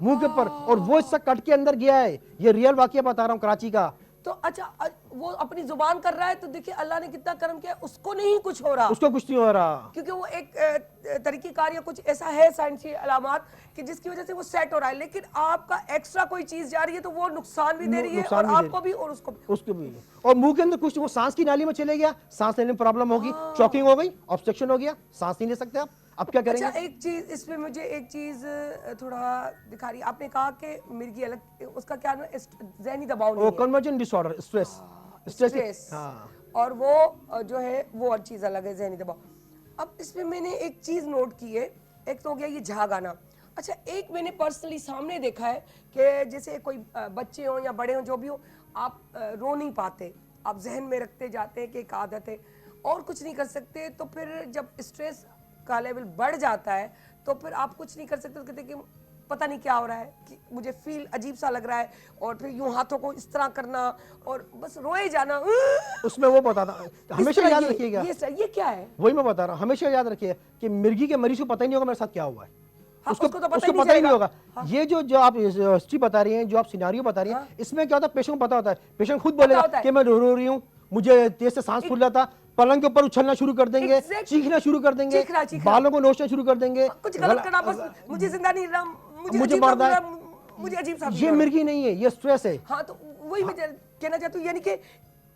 मुंह के ऊपर, और वो हिस्सा कट के अंदर गया है। ये रियल वाकया बता रहा हूँ कराची का। तो अच्छा, वो अपनी जुबान कर रहा है, तो देखिए अल्लाह ने कितना करम किया, उसको नहीं कुछ हो रहा, उसको कुछ नहीं हो रहा, क्योंकि वो एक तरीक़ेकार या कुछ ऐसा है साइंसी अलामात कि जिसकी वजह से वो सेट हो रहा है। लेकिन आपका एक्स्ट्रा कोई चीज जा रही है तो वो नुकसान भी दे रही है, नुकसान और भी दे आपको भी और उसको भी। उसको भी। और मुंह के अंदर कुछ, वो सांस की नाली में चले गया, सांस लेने में प्रॉब्लम होगी, चॉकिंग हो गई, ऑब्स्ट्रक्शन हो गया, सांस नहीं ले सकते आप, अब क्या करेंगे? अच्छा, एक चीज इसमें मुझे एक चीज थोड़ा दिखा रही है। आपने कहा कि मिर्गी अलग, उसका क्या नाम है? ज़हनी दबाव वो नहीं है, कन्वर्जन डिसऑर्डर, स्ट्रेस, स्ट्रेस, हाँ। और वो जो है वो और चीज अलग है, ज़हनी दबाव। अब इसमें मैंने एक चीज नोट की है, एक तो हो गया ये झाग आना। अच्छा, एक मैंने पर्सनली सामने देखा है कि जैसे कोई बच्चे हो या बड़े हो, जो भी हो, आप रो नहीं पाते, आप जहन में रखते जाते हैं कि एक आदत है और कुछ नहीं कर सकते। तो फिर जब स्ट्रेस का लेवल बढ़ जाता है तो फिर आप कुछ नहीं कर सकते, तो कहते हैं कि पता नहीं क्या हो रहा है, कि मुझे फील अजीब सा लग रहा है, और फिर यूं हाथों को इस तरह करना और बस रोए जाना। उसमें वो बताता, हमेशा याद रखिएगा, ये क्या है? वही मैं बता रहा हूँ, हमेशा याद रखिए कि मिर्गी के मरीज को पता ही नहीं होगा मेरे साथ क्या हुआ है। हाँ, उसको उसको तो पता उसको ही नहीं पता ही नहीं चलेगा। होगा। ये जो आप हिस्ट्री बता रही हैं, जो आप सिनारियो बता रही हैं, इसमें क्या होता है, पेशेंट को पता होता है, पेशेंट खुद बोलेगा होता है। कि मैं रो रही हूँ, मुझे तेज से सांस फूल रहा था, पलंग के ऊपर उछलना शुरू कर देंगे, Exactly. चीखना शुरू कर देंगे, चीखना। बालों को नोचना शुरू कर देंगे, कुछ गलत करना, बस मुझे जिंदा नहीं रहा, मुझे मुझे अजीब सा मर रहा है। लग रहा, मुझे अजीब सा ये फील हो रहा। मिर्गी नहीं है, ये स्ट्रेस है। हाँ, तो वही मैं कहना चाहती हूँ, यानी कि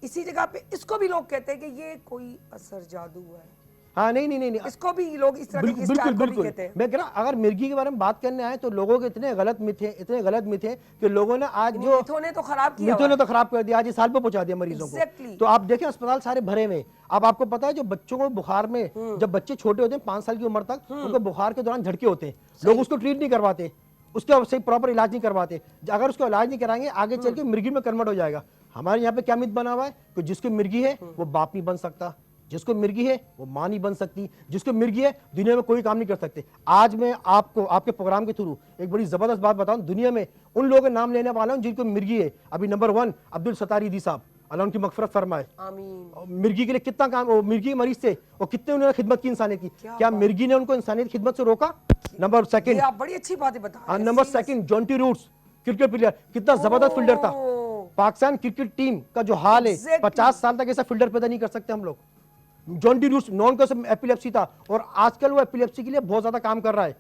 इसी जगह पे इसको भी लोग कहते हैं कि ये कोई असर जादू है। हाँ, नहीं नहीं नहीं, नहीं। इसको भी लोग इस तरह बिल्कुल की बिल्कुल स्टाइल को भी बिल्कुल, कहते हैं। मैं कह रहा हूं, अगर मिर्गी के बारे में बात करने आए तो लोगों के इतने गलत मिथ हैं, इतने गलत मिथ हैं कि लोगों ने आज जो मिथों ने तो खराब किया मिथों ने तो खराब कर दिया, आज इस हाल पे पहुंचा दिया मरीजों Exactly. को। तो आप देखें अस्पताल सारे भरे हुए। अब आपको पता है जो बच्चों को बुखार में, जब बच्चे छोटे होते हैं 5 साल की उम्र तक, उनको बुखार के दौरान झटके होते हैं, लोग उसको ट्रीट नहीं करवाते, उसका सही प्रॉपर इलाज नहीं करवाते। अगर उसको इलाज नहीं कराएंगे, आगे चल के मिर्गी में कन्वर्ट हो जाएगा। हमारे यहाँ पे क्या मिथ बना हुआ है कि जिसको मिर्गी है वो बाप नहीं बन सकता, जिसको मिर्गी है वो मां नहीं बन सकती, जिसको मिर्गी है दुनिया में कोई काम नहीं कर सकते। आज मैं आपको आपके प्रोग्राम के थ्रू एक बड़ी जबरदस्त बात बताऊं, दुनिया में उन लोगों के नाम लेने वाला हूं जिनको मिर्गी है। अभी नंबर 1 अब्दुल सत्तार ईदी साहब, अल्लाह उनकी मगफरत फरमाए। आमीन। मिर्गी के लिए कितना काम, वो मिर्गी के मरीज थे और कितने उन्होंने खिदमत की इंसानियत की। क्या मिर्गी ने उनको इंसानियत की खिदमत से रोका? नंबर 2 ये आप बड़ी अच्छी बातें बता रहे हैं। Number 2 Jonty Rhodes, cricket player, कितना जबरदस्त फील्डर था। ओह। पाकिस्तान क्रिकेट टीम का जो हाल है, Exactly. 50 साल तक ऐसा फील्डर पैदा नहीं कर सकते हम लोग। जॉन डी रूट्स नॉन कॉन्सम एपिलेप्सी था और आजकल वो एपिलेप्सी के लिए बहुत ज्यादा काम कर रहा है।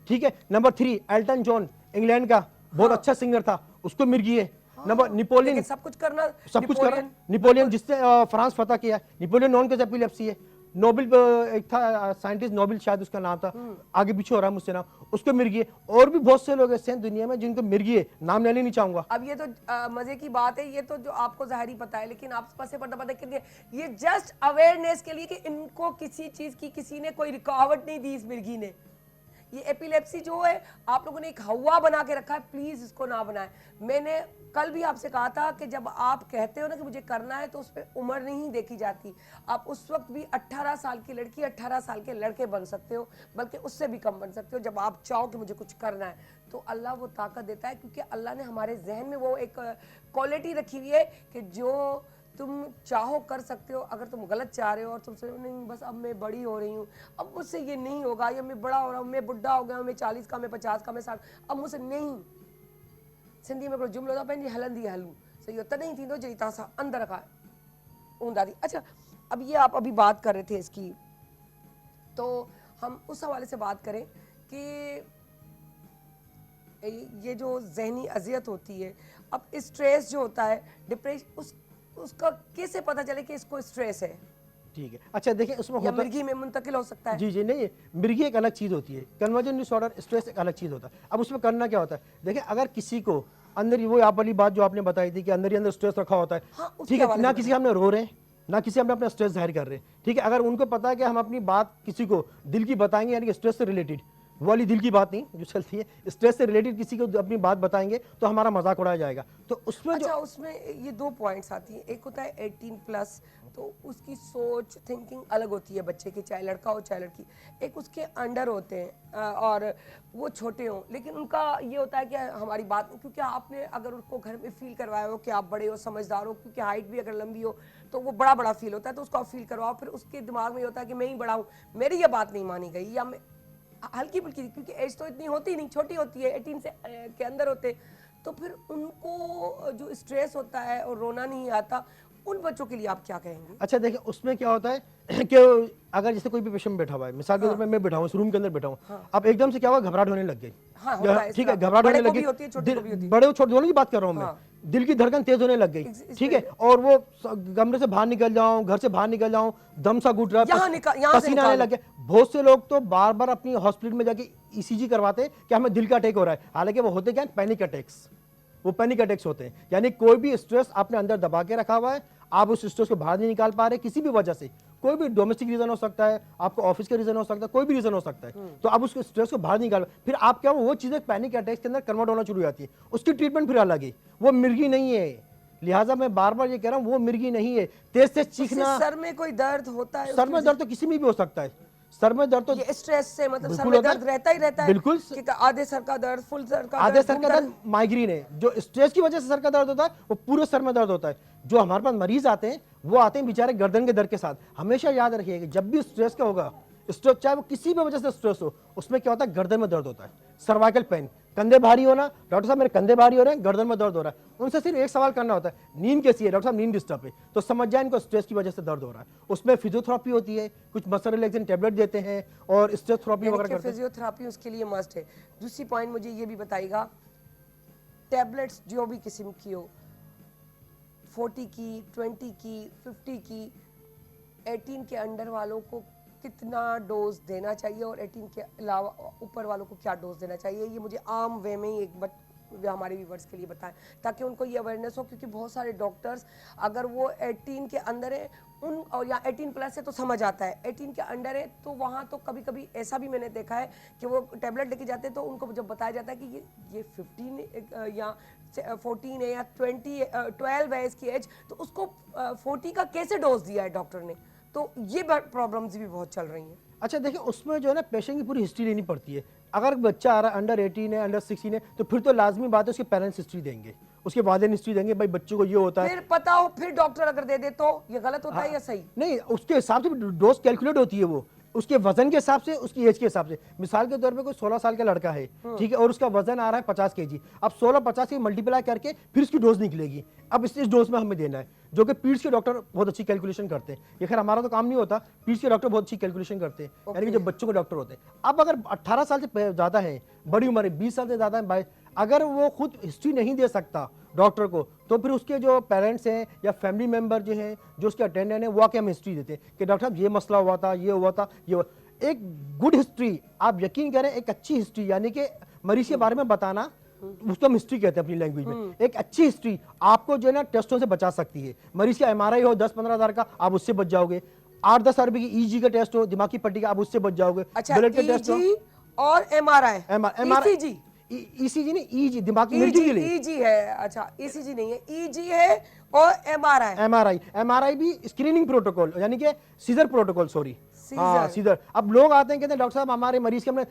ठीक है। नंबर 3 एल्टन जॉन, इंग्लैंड का बहुत अच्छा सिंगर था, उसको मिर्गी है। नंबर निपोलियन, लेकिन सब कुछ करना, सब कुछ कर रहा है। निपोलियन जिसने फ्रांस फतह किया, निपोलियन नॉन कॉन्सम एपिलेप्सी है। नोबेल एक था साइंटिस्ट, नोबेल शायद उसका नाम था, आगे पीछे हो रहा है मुझसे नाम, उसको मिर्गी है। और भी बहुत से लोग ऐसे हैं दुनिया में जिनको मिर्गी है, नाम लेने नहीं चाहूंगा। अब ये तो मजे की बात है, ये तो जो आपको जाहिर ही पता है, लेकिन आप से पर्दा पर्दा करके ये जस्ट अवेयरनेस के लिए कि इनको किसी चीज की किसी ने कोई रुकावट नहीं दी इस मिर्गी ने, ये एपिलेप्सी जो है आप लोगों ने एक हवा बना के रखा है, प्लीज इसको ना बनाएं। मैंने कल भी आपसे कहा था कि जब आप कहते हो ना कि मुझे करना है तो उस पर उम्र नहीं देखी जाती। आप उस वक्त भी 18 साल की लड़की 18 साल के लड़के बन सकते हो, बल्कि उससे भी कम बन सकते हो। जब आप चाहो कि मुझे कुछ करना है तो अल्लाह वो ताकत देता है, क्योंकि अल्लाह ने हमारे जहन में वो एक क्वालिटी रखी हुई है कि जो तुम चाहो कर सकते हो। अगर तुम गलत चाह रहे हो और तुम सोचो नहीं बस अब मैं बड़ी हो रही हूँ, अब मुझसे ये नहीं होगा, या मैं बड़ा हो रहा हूँ, मैं बुढ़ा हो गया हूँ, मैं 40 का, मैं 50 का, मैं 60, अब मुझसे नहीं। सिंधी में हिकिड़ो जुमिलो था, पंहिंजी हलंदी हलूं, सही हो तॾहिं थींदो जॾहिं तव्हां सां अंदर खां हूंदा थी। अच्छा, अब ये आप अभी बात कर रहे थे इसकी, तो हम उस हवाले से बात करें कि ये जो जहनी अजियत होती है, अब स्ट्रेस जो होता है, डिप्रेशन, उसका कैसे पता चले कि इसको स्ट्रेस है? ठीक है, अच्छा देखिए उसमें या होता मिर्गी में मुंतकिल हो सकता है? जी जी नहीं, मिर्गी एक अलग चीज़ होती है, कन्वर्जन डिसऑर्डर स्ट्रेस एक अलग चीज़ होता है। अब उसमें करना क्या होता है, देखिए अगर किसी को अंदर वो आप वाली बात जो आपने बताई थी कि अंदर ही अंदर स्ट्रेस रखा होता है, हाँ, उसके ठीक है, हवाले ना से किसी हमने रो रहे हैं, ना किसी हमने अपना स्ट्रेस जाहिर कर रहे हैं, ठीक है। अगर उनको पता है कि हम अपनी बात किसी को दिल की बताएंगे, यानी कि स्ट्रेस से रिलेटेड, वो वाली दिल की बात नहीं जो चलती है, स्ट्रेस से रिलेटेड किसी को अपनी बात बताएंगे तो हमारा मजाक उड़ाया जाएगा। तो उसमें अच्छा, उसमें ये दो पॉइंट्स आती हैं। एक होता है 18+, तो उसकी सोच थिंकिंग अलग होती है बच्चे की, चाहे लड़का हो चाहे लड़की। एक उसके अंडर होते हैं और वो छोटे हों, लेकिन उनका ये होता है कि हमारी बात, क्योंकि आपने अगर उनको घर में फील करवाया हो कि आप बड़े हो, समझदार हो, क्योंकि हाइट भी अगर लंबी हो तो वो बड़ा बड़ा फील होता है, तो उसको आप फील करवाओ, फिर उसके दिमाग में ये होता है कि मैं ही बड़ा हूँ, मेरी ये बात नहीं मानी गई, या मैं हल्की फुल्की, क्योंकि एज तो इतनी होती नहीं, छोटी होती है, 18 से के अंदर होते, तो फिर उनको जो स्ट्रेस होता है और रोना नहीं आता, उन बच्चों के लिए आप क्या कहेंगे? अच्छा देखिए उसमें क्या होता है कि अगर जैसे कोई भी पेशेंट बैठा हुआ है, मिसाल के तौर पे मैं बैठा हूँ इस रूम के अंदर बैठा हूँ, अब एकदम से क्या हुआ, घबराहट होने लग गई, हाँ, होता है इस ठीक है, तरह। घबराहट बड़े होने को भी लगी, होती है, छोटे को भी होती है। बड़े और छोटे दोनों की बात कर रहा हूँ मैं, दिल की धड़कन तेज होने लग गई, ठीक है, और वो कमरे से बाहर निकल जाऊं, घर से बाहर निकल जाऊं, दम सा घुट रहा है, पसीना आने लग गया। बहुत से लोग तो बार बार अपनी हॉस्पिटल में जाके ईसीजी करवाते हैं कि हमें दिल का अटैक हो रहा है, हालांकि वो होते क्या है, पैनिक अटैक्स, वो पैनिक अटैक्स होते हैं। यानी कोई भी स्ट्रेस आपने अंदर दबा के रखा हुआ है, आप उस स्ट्रेस को बाहर नहीं निकाल पा रहे किसी भी वजह से, कोई भी डोमेस्टिक रीजन हो सकता है, आपको ऑफिस का रीजन हो सकता है, कोई भी रीजन हो सकता है, तो आप उस स्ट्रेस को बाहर निकाल, फिर आप क्या वो चीजें पैनिक अटैक के अंदर कन्वर्ट होना शुरू हो जाती है। उसकी ट्रीटमेंट फिर अलग है, वो मिर्गी नहीं है। लिहाजा मैं बार बार ये कह रहा हूँ, वो मिर्गी नहीं है। तेज से चीखना, सर में कोई दर्द होता है? सर में दर्द तो किसी में भी हो सकता है, सर में दर्द तो ये स्ट्रेस से मतलब सर बिल्कुल में होता है। दर्द रहता ही रहता है? बिल्कुल। कि आधे सर का दर्द, फुल सर का आधे दर्द, सर का दर्द माइग्रेन है, जो स्ट्रेस की वजह से सर का दर्द होता है वो पूरे सर में दर्द होता है। जो हमारे पास मरीज आते हैं वो आते हैं बेचारे गर्दन के दर्द के साथ। हमेशा याद रखिएगा जब भी स्ट्रेस का होगा, स्ट्रेस चाहे वो किसी भी वजह से स्ट्रेस हो, उसमें क्या होता है, गर्दन में दर्द होता है, सर्वाइकल पेन, कंधे भारी होना, डॉक्टर साहब मेरे कंधे भारी हो रहे हैं, गर्दन में दर्द हो रहा है। उनसे सिर्फ एक सवाल करना होता है, नींद कैसी है? डॉक्टर साहब नींद डिस्टर्ब है, तो समझ जाए इनको स्ट्रेस की वजह से दर्द हो रहा है। उसमें फिजियोथेरेपी होती है, कुछ मसल रिलैक्सेशन टैबलेट देते हैं और स्ट्रेस थेरेपी वगैरह करते हैं। फिजियोथेरेपी उसके लिए मस्ट है। दूसरी पॉइंट मुझे ये भी बताइएगा, टैबलेट्स जो भी किस्म की हो, 40 की, 20 की, 50 की, 18 के अंडर वालों को कितना डोज देना चाहिए और 18 के अलावा ऊपर वालों को क्या डोज देना चाहिए? ये मुझे आम वे में ही हमारे व्यूअर्स के लिए बताएं, ताकि उनको ये अवेयरनेस हो, क्योंकि बहुत सारे डॉक्टर्स अगर वो 18 के अंदर है उन, और या 18+ है तो समझ आता है, 18 के अंडर है तो वहाँ तो कभी कभी ऐसा भी मैंने देखा है कि वो टैबलेट लेके जाते हैं तो उनको जब बताया जाता है कि ये 15 या 14 है या 12 है इसकी एज, तो उसको 40 का कैसे डोज दिया है डॉक्टर ने? तो ये प्रॉब्लम्स भी बहुत चल रही हैं। अच्छा देखिए उसमें जो है ना पेशेंट की पूरी हिस्ट्री लेनी पड़ती है। अगर बच्चा आ रहा है अंडर 18 है, अंडर 16 है, तो फिर तो लाजमी बात है उसके पेरेंट्स हिस्ट्री देंगे, उसके वालिदैन हिस्ट्री देंगे, भाई बच्चों को ये होता है। फिर पता हो, फिर डॉक्टर अगर दे दे तो ये गलत होता है या सही? नहीं, उसके हिसाब से डोज कैलकुलेट होती है, वो उसके वजन के हिसाब से, उसकी एज के हिसाब से। मिसाल के तौर पे कोई 16 साल का लड़का है, ठीक है, और उसका वजन आ रहा है 50 kg, अब 16-50 की मल्टीप्लाई करके फिर उसकी डोज निकलेगी। अब इस डोज में हमें देना है, जो कि पीड्स के डॉक्टर बहुत अच्छी कैलकुलेशन करते हैं। ये खैर हमारा तो काम नहीं होता, पीड्स के डॉक्टर बहुत अच्छी कैलकुलेशन करते हैं, यानी कि जो बच्चों के डॉक्टर होते हैं। अब अगर 18 साल से ज़्यादा है, बड़ी उम्र है, 20 साल से ज़्यादा है, अगर वो खुद हिस्ट्री नहीं दे सकता डॉक्टर को, तो फिर उसके जो पेरेंट्स हैं या फैमिली मेंबर जो हैं, जो उसके अटेंडेंट हैं, वो आके हमें हिस्ट्री देते हैं कि डॉक्टर साहब ये मसला हुआ था, ये हुआ था, ये हुआ। एक गुड हिस्ट्री, आप यकीन करें, एक अच्छी हिस्ट्री, यानी कि मरीज के बारे में बताना, उसको हम हिस्ट्री कहते हैं अपनी लैंग्वेज में। एक अच्छी हिस्ट्री आपको जो है ना टेस्टों से बचा सकती है। मरीज का MRI हो 10-15 हज़ार का, आप उससे बच जाओगे। 8-10 हज़ार रुपए की EG का टेस्ट हो, दिमागी पट्टी का, आप उससे बच जाओगे। अच्छा, ब्लड के टेस्ट हो, EG और एमआरआई, MRI ईसीजी, ECG नहीं, EG दिमाग की मिर्गी के लिए, ईजी है, अच्छा ईसीजी नहीं है, ईजी है और एमआरआई। MRI भी स्क्रीनिंग प्रोटोकॉल, यानी कि सीजर प्रोटोकॉल, सॉरी हाँ सीजर। सीजर। अब लोग आते हैं कहते हैं डॉक्टर साहब हमारे मरीज के हमने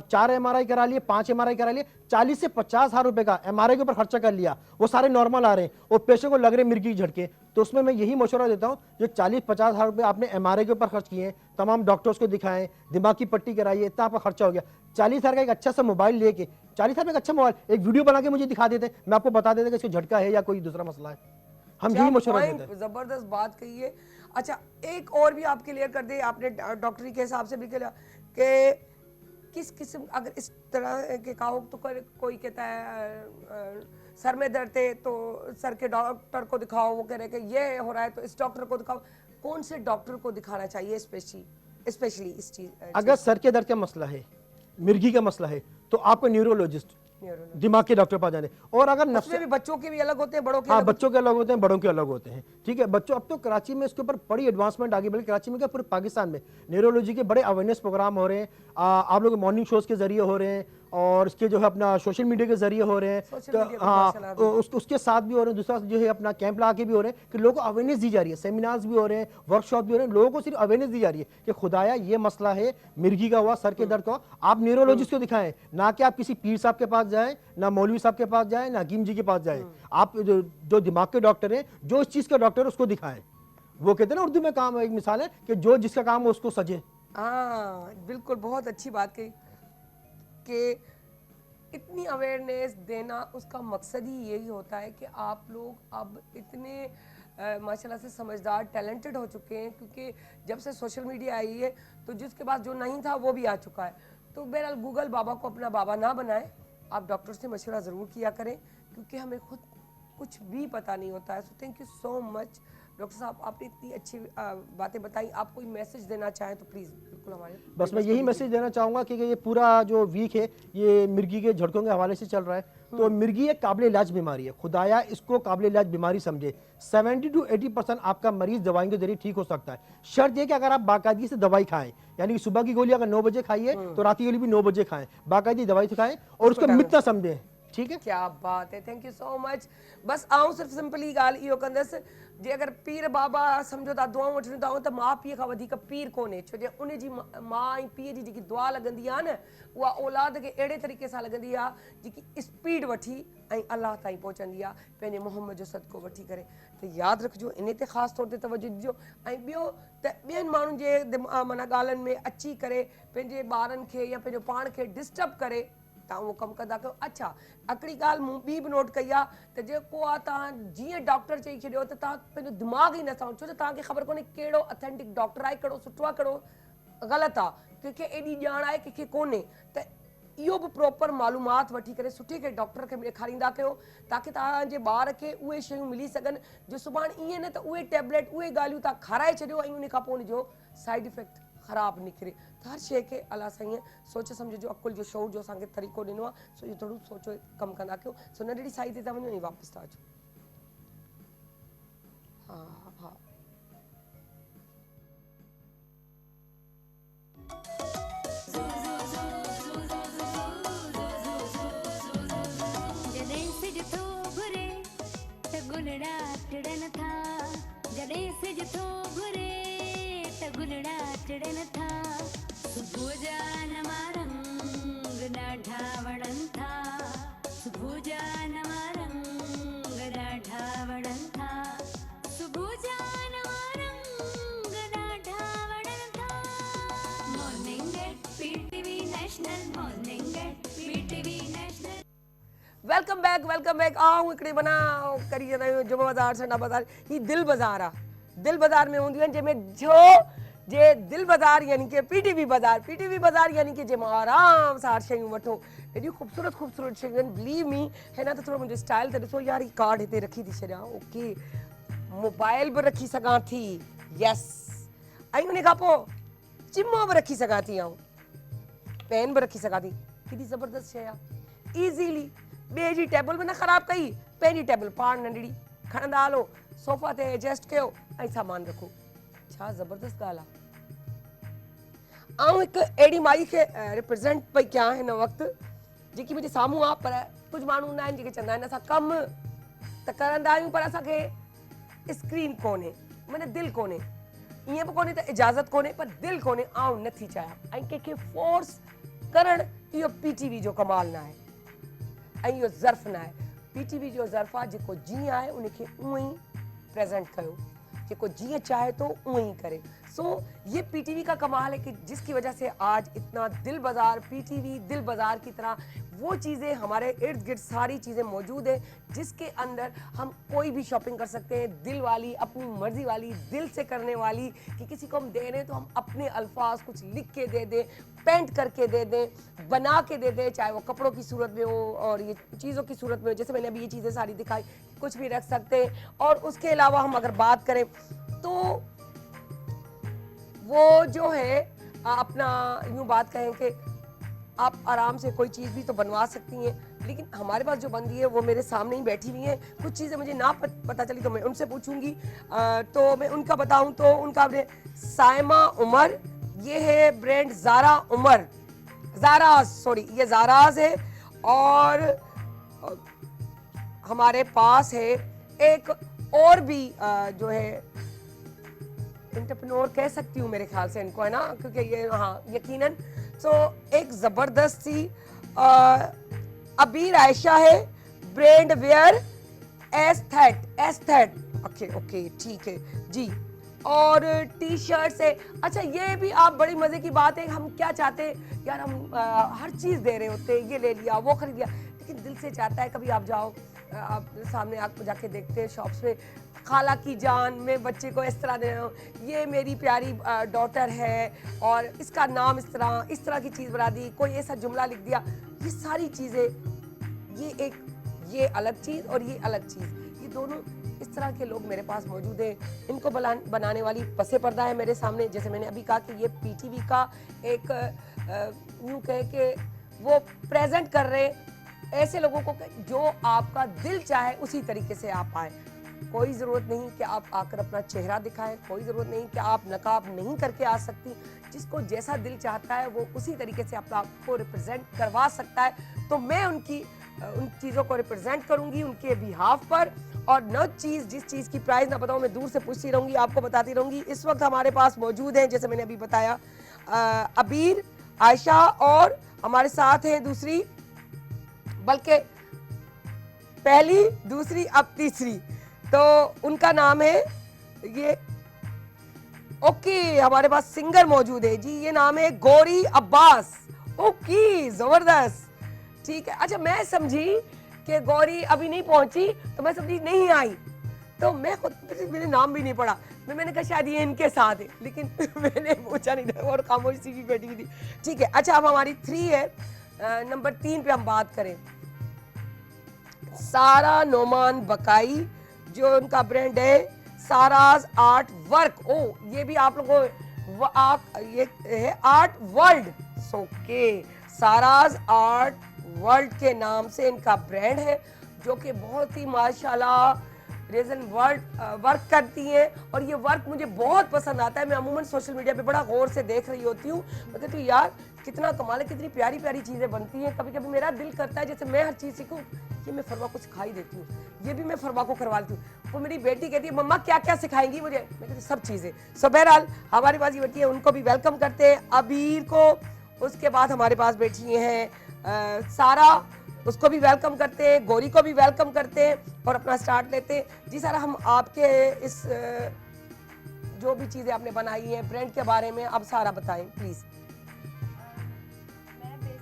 4 MRI करा लिए, 5 MRI करा लिए, 40 से 50 हजार रुपए का MRI के ऊपर खर्चा कर लिया, वो सारे नॉर्मल आ रहे हैं और पेशेंट को लग रहे मिर्गी के झटके। तो उसमें मैं यही मशवरा देता हूँ, जो 40-50 हजार रुपए आपने MRI के ऊपर खर्च किए हैं, तमाम डॉक्टर्स को दिखाएं, दिमाग की पट्टी कराइए, इतना आपका खर्चा हो गया, 40 हजार का एक अच्छा सा मोबाइल लेके, 40 हजार का एक अच्छा मोबाइल, एक वीडियो बना के मुझे दिखा देते, मैं आपको बता देता कि इसको झटका है या कोई दूसरा मसला है। हम यही मशवरा देते हैं। जबरदस्त बात कही है। अच्छा एक और भी आप क्लियर कर दे, आपने डॉक्टरी के हिसाब से भी क्लियर कि किस किस्म, अगर इस तरह के का हो तो कोई कहता है सर में दर्द है तो सर के डॉक्टर को दिखाओ, वो कह रहे हैं कि ये हो रहा है तो इस डॉक्टर को दिखाओ, कौन से डॉक्टर को दिखाना चाहिए स्पेशली इस चीज? अगर सर के दर्द का मसला है, मिर्गी का मसला है, तो आपको न्यूरोलॉजिस्ट, दिमाग के डॉक्टर पास जाने। और अगर नफ्स उसमें भी बच्चों के भी अलग होते हैं, बड़ों के हाँ, अलग बच्चों के अलग होते हैं, बड़ों के अलग होते हैं, ठीक है। बच्चों, अब तो कराची में इसके ऊपर बड़ी एडवांसमेंट आ गई, बल्कि कराची में क्या पूरे पाकिस्तान में न्यूरोलॉजी के बड़े अवेयरनेस प्रोग्राम हो रहे हैं। आप लोग मॉर्निंग शोज के जरिए हो रहे हैं और इसके जो है अपना सोशल मीडिया के जरिए हो रहे हैं, तो हाँ उसके साथ भी हो रहे हैं। दूसरा जो है अपना कैंप ला के भी हो रहे हैं कि लोगों को अवेयरनेस दी जा रही है, सेमिनार्स भी हो रहे हैं, वर्कशॉप भी हो रहे हैं, लोगों को सिर्फ अवेयरनेस दी जा रही है कि खुदाया ये मसला है, मिर्गी का हुआ, सर के दर्द का, आप न्यूरोलॉजिस्ट को दिखाएं, ना कि आप किसी पीर साहब के पास जाएं, ना मौलवी साहब के पास जाएं, ना हकीम जी के पास जाएं। आप जो दिमाग के डॉक्टर हैं, जो इस चीज का डॉक्टर है उसको दिखाएं। वो कहते हैं ना उर्दू में काम, एक मिसाल है कि जो जिसका काम हो उसको सजे। हाँ बिल्कुल, बहुत अच्छी बात कही कि इतनी अवेयरनेस देना, उसका मकसद ही यही होता है कि आप लोग अब इतने माशाल्लाह से समझदार, टैलेंटेड हो चुके हैं, क्योंकि जब से सोशल मीडिया आई है तो जिसके पास जो नहीं था वो भी आ चुका है। तो बहरहाल गूगल बाबा को अपना बाबा ना बनाएं, आप डॉक्टर से मशवरा ज़रूर किया करें, क्योंकि हमें खुद कुछ भी पता नहीं होता है। सो thank you so much doctor साहब, आपने इतनी अच्छी बातें बताई। आप कोई मैसेज देना चाहें तो प्लीज़ बिल्कुल हमारे। बस मैं यही मैसेज देना चाहूँगा कि ये पूरा जो वीक है ये मिर्गी के झटकों के हवाले से चल रहा है। तो मिर्गी एक काबिल इलाज बीमारी है, खुदाया इसको काबिल इलाज बीमारी समझे। 70 to 80% आपका मरीज दवाई के जरिए ठीक हो सकता है। शर्त यह कि अगर आप बाकायदगी से दवाई खाएं, यानी कि सुबह की गोली अगर 9 बजे खाइए तो रात की गोली भी 9 बजे खाएं, बाकायदी दवाई खाएं और उसको मितना समझें, ठीक है। क्या बात है, थैंक यू सो मच। बस आऊं सिर्फ सिंपली ॻाल्हि इहो कंदसि, जे अगर पीर बाबा सम्झो था दुआऊं वठणियूं था त माउ पीउ खां वधीक पीर कोन्हे, छो जे उन जी माउ ऐं पीउ जी जेकी दुआ लॻंदी आहे न, उहा औलाद खे अहिड़े तरीक़े सां लॻंदी आहे जेकी स्पीड वठी ऐं अलाह ताईं पहुचंदी आहे, पंहिंजे मोहम्मद जो सदको वठी करे। त यादि रखिजो, इन ते ख़ासि तौर ते तवजो ॾिजो। ऐं ॿियो त ॿियनि माण्हुनि जे माना ॻाल्हियुनि में अची करे पंहिंजे ॿारनि खे या पंहिंजो पाण खे डिस्टर्ब करे तव्हां उहो कमु कंदा कयो। अच्छा हिकिड़ी ॻाल्हि मूं ॿी बि नोट कई आहे त जेको आहे तव्हां जीअं डॉक्टर चई छॾियो त तव्हां पंहिंजो दिमाग़ ई न सम्झो, छो त तव्हांखे ख़बर कोन्हे कहिड़ो ऑथेंटिक डॉक्टर आहे, कहिड़ो सुठो आहे, कहिड़ो ग़लति आहे, कंहिंखे एॾी ॼाण आहे कंहिंखे कोन्हे। त इहो बि प्रॉपर मालूमात वठी करे सुठे खे डॉक्टर खे ॾेखारींदा कयो, ताकी तव्हांजे ॿार खे उहे शयूं मिली सघनि जो सुभाणे ईअं न त उहे टैबलेट उहे ॻाल्हियूं तव्हां खाराए छॾियो ऐं उन खां पोइ उनजो साइड इफेक्ट ख़राबु निकिरे। त हर शइ खे अलाह साईं सोच सम्झ जो, अकुल जो, शौर जो असांखे तरीक़ो ॾिनो आहे, सो इहो थोरो सोचो कमु कंदा कयो। सो नंढड़ी साई ते था वञो ऐं वापसि था अचो। हा हा जॾहिं सिज थो घुरे त गुलड़ा टिड़न था, जॾहिं सिज थो घुरे त गुलड़ा टिड़न था, सुबुह जा नवा रंग ॾाढा वणनि था, सुबुह जा नवा रंग ॾाढा वणनि था, सुबुह जा नवा रंग ॾाढा वणनि था। Morning at PTV national, morning at PTV national. Welcome back. आऊं हिकिड़े माना करी वेंदा आहियूं जुमो बाज़ार, संडा बाज़ार। ही दिल बाज़ार आहे। दिल बाज़ार में हूंदियूं आहिनि जंहिंमें जे दिल बाज़ार यानी कि पीटीवी बाज़ार यानी कि जंहिंमां आराम सां शयूं वठो। एॾियूं ख़ूबसूरत शयूं आहिनि, बिलीव मी। हिन त थोरो मुंहिंजो स्टाइल त ॾिसो यार, ही कार्ड हिते रखी थी छॾियां, ओके, मोबाइल बि रखी सघां थी, यस, ऐं उन खां पोइ चिमो बि रखी सघां थी, ऐं पेन बि रखी सघां थी। केॾी ज़बरदस्त शइ आहे, ईज़ीली। ॿिए जी टेबल बि न ख़राबु कई, पंहिंजी टेबल पाण नंढड़ी खणंदा हलो, सोफ़ा ते एडजस्ट कयो ऐं सामान रखो। छा ज़बरदस्त ॻाल्हि आहे। आऊं एक एडी माई के रिप्रेजेंट पे क्या है न वक्त जेकी मुझे साम्हूं आहे पर कुछ माण्हू हूंदा आहिनि जेके चवंदा आहिनि असां कमु त करंदा आहियूं पर असांखे स्क्रीन कोन्हे माना दिलि कोन्हे ईअं बि कोन्हे त इजाज़त कोन्हे पर दिलि कोन्हे आऊं नथी चाहियां ऐं कंहिंखे फोर्स करणु इहो पीटीवी जो कमाल न आहे ऐं इहो ज़र्फ़ न आहे पीटीवी जो ज़र्फ़ आहे जेको जीअं आहे उनखे उअं ई प्रेज़ेंट कयो जेको जिए चाहे तो उं ही करे। सो ये पीटीवी का कमाल है कि जिसकी वजह से आज इतना दिल बाजार पीटीवी दिल बाजार की तरह वो चीज़ें हमारे इर्द गिर्द सारी चीज़ें मौजूद है जिसके अंदर हम कोई भी शॉपिंग कर सकते हैं दिल वाली अपनी मर्जी वाली दिल से करने वाली कि किसी को हम दे रहे हैं तो हम अपने अल्फाज कुछ लिख के दे दें पेंट करके दे दें बना के दे दें चाहे वो कपड़ों की सूरत में हो और ये चीज़ों की सूरत में हो जैसे मैंने अभी ये चीज़ें सारी दिखाई कुछ भी रख सकते हैं। और उसके अलावा हम अगर बात करें तो वो जो है अपना यूं बात कहें कि आप आराम से कोई चीज़ भी तो बनवा सकती हैं लेकिन हमारे पास जो बंदी है वो मेरे सामने ही बैठी हुई है कुछ चीज़ें मुझे ना पता चली तो मैं उनसे पूछूंगी। तो मैं उनका बताऊं तो उनका साइमा उमर ये है ब्रांड ज़ारा उमर ज़ाराज सॉरी ये ज़ाराज है और हमारे पास है एक और भी जो है एंटरप्रेन्योर कह सकती हूँ मेरे ख्याल से इनको है ना क्योंकि ये हाँ यकीनन तो एक ज़बरदस्त सी अबीर आयशा है brand where aesthete okay okay ठीक है जी और टी शर्ट से अच्छा ये भी आप बड़ी मज़े की बात है हम क्या चाहते हैं यार हम हर चीज़ दे रहे होते हैं ये ले लिया वो खरीद लिया लेकिन दिल से चाहता है कभी आप जाओ आप सामने आप जाके देखते हैं शॉप्स में खाला की जान में बच्चे को इस तरह दे रहा हूँ ये मेरी प्यारी डॉटर है और इसका नाम इस तरह की चीज़ बना दी कोई ऐसा जुमला लिख दिया ये सारी चीज़ें ये अलग चीज़ और ये अलग चीज़ ये दोनों इस तरह के लोग मेरे पास मौजूद हैं इनको बनाने वाली पसे पर्दा है मेरे सामने जैसे मैंने अभी कहा कि ये पीटीवी का एक यूँ कह के वो प्रेजेंट कर रहे ऐसे लोगों को जो आपका दिल चाहे उसी तरीके से आप आए कोई ज़रूरत नहीं कि आप आकर अपना चेहरा दिखाएं कोई ज़रूरत नहीं कि आप नकाब नहीं करके आ सकती जिसको जैसा दिल चाहता है वो उसी तरीके से आपको रिप्रेजेंट करवा सकता है तो मैं उन चीज़ों को रिप्रेजेंट करूंगी उनके बिहाफ पर और न जिस चीज़ की प्राइस ना बताऊं मैं दूर से पूछती रहूंगी आपको बताती रहूंगी। इस वक्त हमारे पास मौजूद है जैसे मैंने अभी बताया अबीर आयशा और हमारे साथ है दूसरी बल्कि पहली दूसरी अब तीसरी तो उनका नाम है ये ओके हमारे पास सिंगर मौजूद है जी ये नाम है गौरी अब्बास ओके जबरदस्त ठीक है। अच्छा मैं समझी कि गौरी अभी नहीं पहुंची तो मैं समझी नहीं आई तो मैं खुद मैंने नाम भी नहीं पढ़ा मैंने कहा शायद ये इनके साथ है लेकिन मैंने पूछा नहीं था और खामोशी भी बैठी हुई थी ठीक है। अच्छा अब हमारी 3 है नंबर 3 पे हम बात करें सारा नोमान बकाई जो उनका ब्रांड है साराज आर्ट वर्क ओ ये भी आप लोगों ये है art world okay Sara's art world के नाम से इनका ब्रांड है जो कि बहुत ही माशाल्लाह रेजन वर्क करती हैं और ये वर्क मुझे बहुत पसंद आता है मैं अमूमन सोशल मीडिया पे बड़ा गौर से देख रही होती हूँ मैं कहती हूँ यार कितना कमाल है कितनी प्यारी प्यारी चीज़ें बनती हैं कभी कभी मेरा दिल करता है जैसे मैं हर चीज़ सीखूँ ये मैं फरवा को सिखाई देती हूँ ये भी मैं फरवा को करवा लेती हूँ वो मेरी बेटी कहती है मम्मा क्या क्या सिखाएंगी मुझे मैं कहती सब चीज़ें सो बहरहाल हमारे पास ये बेटी है उनको भी वेलकम करते हैं अबीर को उसके बाद हमारे पास बैठी हैं सारा उसको भी वेलकम करते हैं गौरी को भी वेलकम करते हैं और अपना स्टार्ट लेते हैं जी सारा हम आपके इस जो भी चीज़ें आपने बनाई हैं ब्रांड के बारे में अब सारा बताएं प्लीज़। मैंने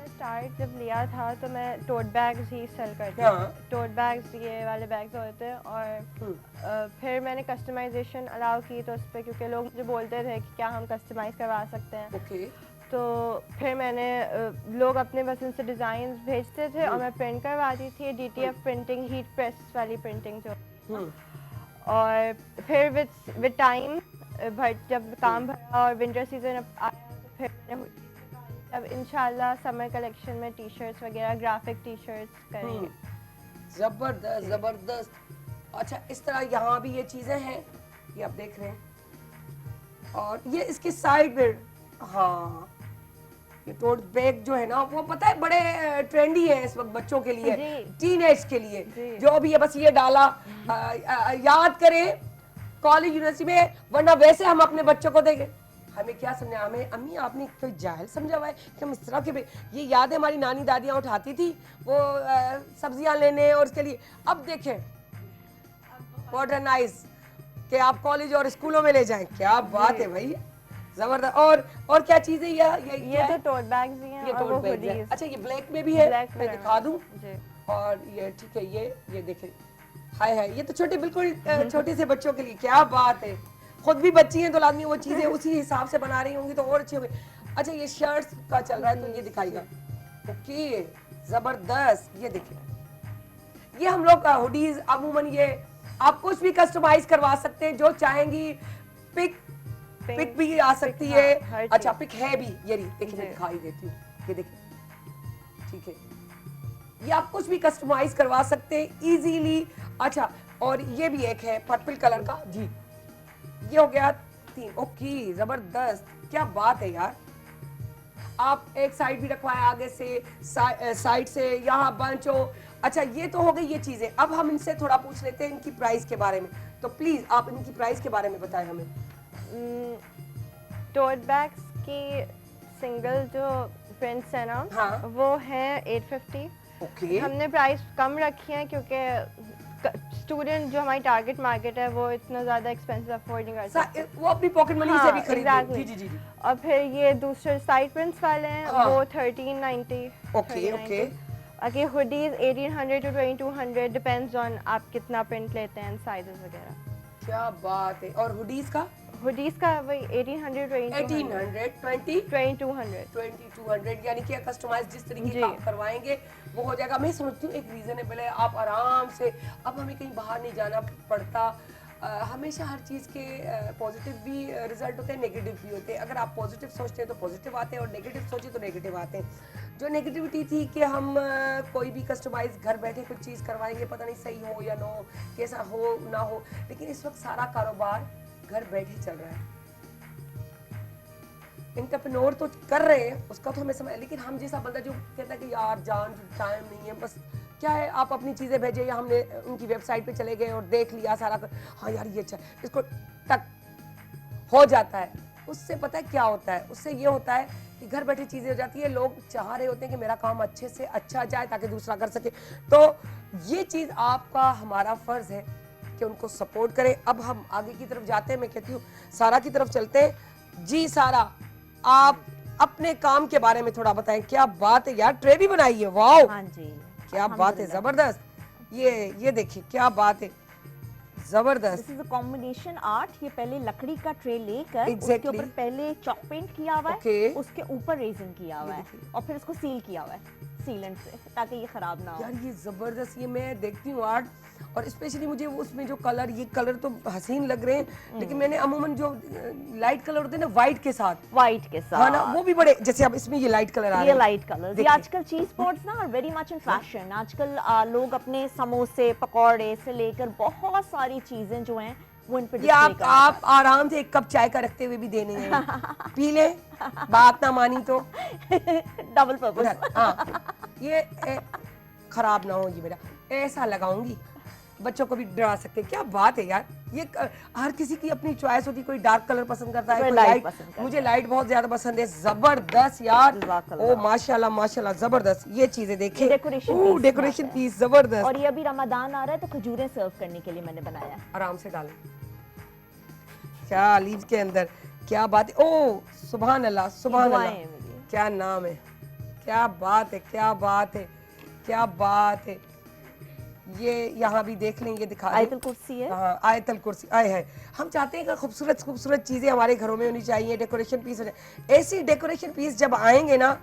स्टार्ट जब लिया था तो मैं टोट बैग्स ही सेल करती थी हाँ। टोट बैग्स ये वाले बैग्स होते हैं और फिर मैंने कस्टमाइजेशन अलाउ की तो उस पर क्योंकि लोग मुझे बोलते थे कि क्या हम कस्टमाइज़ करवा सकते हैं ओके तो फिर मैंने लोग अपने पसंद से डिज़ाइन भेजते थे और मैं प्रिंट करवाती थी DTF प्रिंटिंग हीट प्रेस वाली प्रिंटिंग जो और फिर विद टाइम जब काम भरा और विंटर सीजन आया तो फिर मैंने अब इंशाल्लाह समर कलेक्शन में टी शर्ट्स वगैरह ग्राफिक टी शर्ट्स करेंगे जबरदस्त जबरदस्त। अच्छा इस तरह यहाँ भी ये चीज़ें हैं ये आप देख रहे हैं और ये इसकी साइड में हाँ, ये टोट बैग जो है ना वो पता है बड़े ट्रेंडी है इस वक्त बच्चों के लिए, जी। टीनेज के लिए, जो भी है बस ये डाला याद करें कॉलेज यूनिवर्सिटी में, वरना वैसे हम अपने बच्चों को देंगे हमें क्या समझा, हमें अम्मी आपने कोई जाहिल समझा हुआ है कि हम इस तरह के ये याद है हमारी नानी दादियाँ उठाती थी वो सब्जियां लेने और उसके लिए। अब देखें मॉडर्नाइज कि आप कॉलेज और स्कूलों में ले जाएं, क्या बात है भाई, जबरदस्त। और क्या चीज है ये तो टोट बैग्स ही हैं ये और वो टोट बैग है। hoodies। अच्छा ये ब्लैक में भी है, Black में मैं दिखा दूं। जी। और ये ठीक है, ये देखें, हाय हाय, ये तो छोटे बिल्कुल छोटे से बच्चों के लिए, क्या बात है। खुद भी बच्ची हैं तो लाजमी वो चीजें उसी हिसाब से बना रही होंगी तो और अच्छी होगी। अच्छा ये शर्ट्स का चल रहा है तो ये दिखाएगा, ओके जबरदस्त। ये देखिए, ये हम लोग हुडीज अमूमन ये आप कुछ भी कस्टमाइज करवा सकते हैं जो चाहेंगी। पिक भी आ सकती हाँ, है। हर अच्छा चीज़। पिक है भी, ये रही, देखिए मैं जी। दिखाई देती हूँ, ये देखिए, ठीक है, ये आप कुछ भी कस्टमाइज करवा सकते हैं इजीली। अच्छा और ये भी एक है पर्पल कलर का जी, ये हो गया 3, ओके जबरदस्त, क्या बात है यार। आप एक साइड भी रखवाए, आगे से साइड से, यहाँ बंच हो। अच्छा ये तो हो गई ये चीजें। अब हम इनसे थोड़ा पूछ लेते हैं इनकी प्राइस के बारे में, तो प्लीज आप इनकी प्राइस के बारे में बताएं हमें। टोट बैग्स की सिंगल जो प्रिंट्स है ना, हाँ। वो है 850। ओके हमने प्राइस कम रखी है क्योंकि स्टूडेंट जो हमारी टारगेट मार्केट है वो इतना ज्यादा एक्सपेंसिव अफोर्ड नहीं कर सकते। वो अपनी पॉकेट मनी से भी खरीदे। exactly। जी जी जी। और फिर ये दूसरे साइड प्रिंट्स वाले हैं, हाँ। वो 1390। Okay okay okay hoodies 1800 to 2200 depends on आप कितना प्रिंट लेते हैं, साइजेस वगैरह। क्या बात है। और हुडीज का हुडीज का वही 1800 1800 20 2200। 2200, यानी कि कस्टमाइज जिस तरीके जी। का आप करवाएंगे वो हो जाएगा। मैं समझती हूँ एक रीजनेबल है, आप आराम से, अब हमें कहीं बाहर नहीं जाना पड़ता। हमेशा हर चीज़ के पॉजिटिव भी रिजल्ट होते हैं, नेगेटिव भी होते हैं। अगर आप पॉजिटिव सोचते हैं तो पॉजिटिव आते हैं और नेगेटिव सोचिए तो नेगेटिव आते हैं। जो नेगेटिविटी थी कि हम कोई भी कस्टमाइज घर बैठे कुछ चीज़ करवाएंगे, पता नहीं सही हो या ना हो, कैसा हो ना हो, लेकिन इस वक्त सारा कारोबार घर बैठे चल रहा है। एंटरप्रेन्योर तो कर रहे हैं, उसका तो हमें समझ, लेकिन हम जैसा बंदा जो कहता है कि यार जान टाइम नहीं है, बस क्या है आप अपनी चीज़ें भेजे, या हमने उनकी वेबसाइट पे चले गए और देख लिया सारा हाँ यार ये अच्छा, इसको टक हो जाता है। उससे पता है क्या होता है, उससे ये होता है कि घर बैठे चीज़ें हो जाती है, लोग चाह रहे होते हैं कि मेरा काम अच्छे से अच्छा जाए ताकि दूसरा कर सके। तो ये चीज़ आपका हमारा फ़र्ज़ है कि उनको सपोर्ट करें। अब हम आगे की तरफ जाते हैं, मैं कहती हूँ सारा की तरफ चलते हैं। जी सारा, आप अपने काम के बारे में थोड़ा बताएं। क्या बात है यार, ट्रे भी बनाई है, वाओ हाँ जी, क्या बात है, जबरदस्त। ये देखिए क्या बात है, जबरदस्त। This is a combination art. ये पहले लकड़ी का ट्रे लेकर उसके Exactly. ऊपर पहले चॉक पेंट किया हुआ है, Okay. उसके ऊपर रेजिन किया हुआ ये है देखिए। और फिर उसको सील किया हुआ है सीलेंट से ताकि ये खराब ना हो। यार ये जबरदस्त, ये मैं देखती हूँ आर्ट, और स्पेशली मुझे वो उसमें जो कलर, ये कलर तो हसीन लग रहे हैं, लेकिन मैंने अमूमन जो लाइट कलर होते हैं ना व्हाइट के साथ, व्हाइट के हाँ ना, साथ वो भी बड़े, जैसे अब इसमें ये लाइट कलर आ रहे ये हैं, लाइट कलर्स। ये देखिए। आजकल चीज बोर्ड्स ना are very much in fashion. आजकल लोग अपने समोसे पकौड़े से लेकर बहुत सारी चीजें जो हैं वो इन पे ये आप आराम से एक कप चाय का रखते हुए भी देने हैं, पी ले, बात ना मानी तो डबल पर्पस। हाँ, ये खराब ना हो, ये मेरा ऐसा लगाऊंगी, बच्चों को भी डरा सकते हैं। क्या बात है यार, ये हर किसी की अपनी चॉइस होती है, कोई डार्क कलर पसंद करता है, कोई कोई light लाइट पसंद करता मुझे लाइट बहुत ज्यादा पसंद है। जबरदस्त यार, जज़ाकल्लाह। ओ माशाल्लाह माशाल्लाह, जबरदस्त। ये चीजें देखें, डेकोरेशन पीस डेकोरेशन बनाते हैं। पीस जबरदस्त। और ये अभी रमजान आ रहा है तो खजूरें सर्व करने के लिए मैंने बनाया है। आराम से डालें, क्या लीव्स के अंदर, क्या बात है, ओ सुभान अल्लाह सुभान दुआएं अल्लाह, हैं मेरी। क्या नाम है, क्या बात है, क्या बात है, क्या बात है। ये यहाँ भी देख लें, ये दिखा दें। आयतुल कुर्सी है। हाँ, आयतल कुर्सी आए है। हम चाहते हैं कि खूबसूरत खूबसूरत चीजें हमारे घरों में होनी चाहिए, डेकोरेशन पीस होने। ऐसी डेकोरेशन पीस जब आएंगे ना,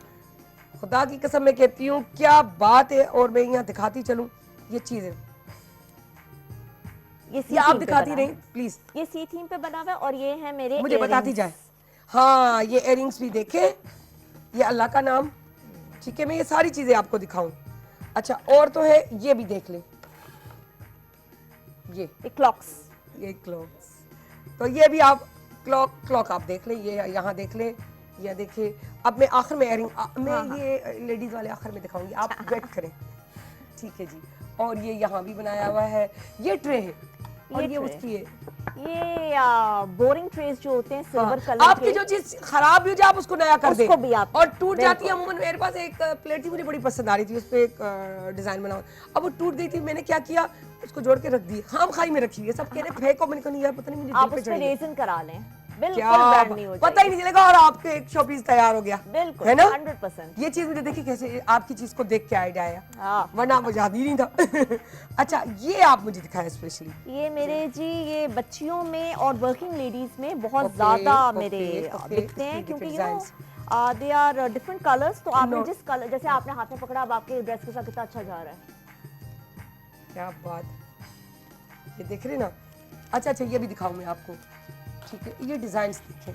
खुदा की कसम मैं कहती हूँ क्या बात है। और मैं यहाँ दिखाती चलूँ ये चीजें, सी ये आप थीम पे दिखाती बना रही है। प्लीज, ये सी थीम पे बना हुआ है और ये है मेरे मुझे बताती earrings। जाए। हाँ, ये इयरिंग्स भी देखे, ये अल्लाह का नाम, ठीक है, मैं ये सारी चीजें आपको दिखाऊं। अच्छा, और तो है, ये भी देख लें, ये क्लॉक्स। ये क्लॉक्स, तो ये भी आप क्लॉक आप देख लें, ये यहाँ देख लें, ये देखिए, अब मैं आखिर में एयरिंग मैं ये लेडीज वाले आखिर में दिखाऊंगी, आप वेट करें, ठीक है जी। और ये यहाँ भी बनाया हुआ है, ये ट्रे है और ये tray। उसकी है। ये बोरिंग ट्रेस जो होते हैं सिल्वर कलर आपकी के, जो चीज खराब भी हो जाए आप उसको नया कर दें, उसको भी आप- और टूट जाती है। बिल्कुल। अमूमन मेरे पास एक प्लेट थी, मुझे बड़ी पसंद आ रही थी, उस पे एक डिजाइन बना हुआ, अब वो टूट गई थी, मैंने क्या किया, उसको जोड़ के रख दी, खाम खाई में रखी है, सब कह रहे फेंको, मैंने कहा नहीं यार पता नहीं मुझे आप दिल पे उस पे चढ़ गई। रेजिन करा लें, बिल्कुल क्या ब्रांड नहीं हो पता ही नहीं चलेगा, और आपके एक शोपीस तैयार हो गया, बिल्कुल, है ना? 100%। ये चीज मुझे देखी कैसे आपकी चीज को देख के आइडिया आया, हाँ। वरना मुझे याद ही नहीं था। अच्छा, ये आप मुझे दिखाया स्पेशली। ये मेरे जी ये बच्चियों में और वर्किंग लेडीज में बहुत Okay, ज्यादा okay, मेरे okay, दिखते हैं, इसमें क्योंकि different you know they are different colours. तो आपने No. जिस कलर, जैसे आपने हाथ में पकड़ा, अब आपके ड्रेस के साथ कितना अच्छा जा रहा है। क्या बात, ये देख रहे ना। अच्छा, ये भी दिखाऊं मैं आपको, ठीक है? ये डिजाइन्स देखें,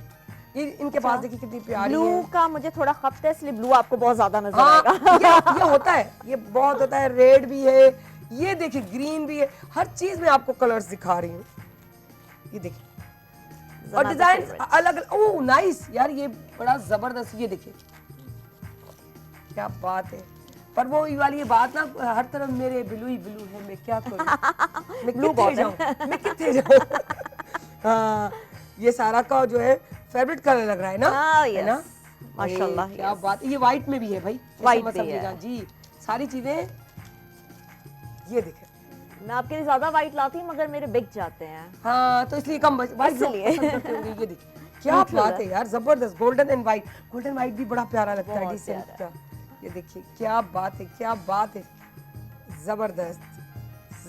ये इनके पास देखिए कितनी प्यारी ब्लू है। का मुझे थोड़ा खपत है, इसलिए ब्लू आपको बहुत ज्यादा नजर हाँ, आएगा। ये होता है, ये बहुत होता है, रेड भी है, ये देखिए ग्रीन भी है, हर चीज में आपको कलर्स दिखा रही हूँ, ये देखिए, और Zana's डिजाइन favorite। अलग। ओह नाइस यार, ये बड़ा जबरदस्त, ये देखिए क्या बात है। पर वो ये वाली ये बात ना, हर तरफ मेरे ब्लू ही ब्लू है, मैं क्या करूं, मैं कितने जाऊं, मैं कितने जाऊं। हाँ, ये सारा का जो है फेवरेट कलर लग रहा है ना, हाँ, है ना? yes, माशाल्लाह, क्या yes। बात, ये व्हाइट में भी है भाई, White मत भी समझिएगा है। जी, सारी चीजें। ये देखें, मैं आपके लिए ज्यादा व्हाइट लाती हूँ, मगर मेरे बिक जाते हैं। हाँ तो इसलिए कम व्हाइट इसलिए। पसंद करते होंगे। ये देखिए क्या बात है यार, जबरदस्त, golden and white, golden white भी बड़ा प्यारा लगता है, बहुत डिसेंट प्यारा। सा। ये देखिए क्या बात है, क्या बात है, जबरदस्त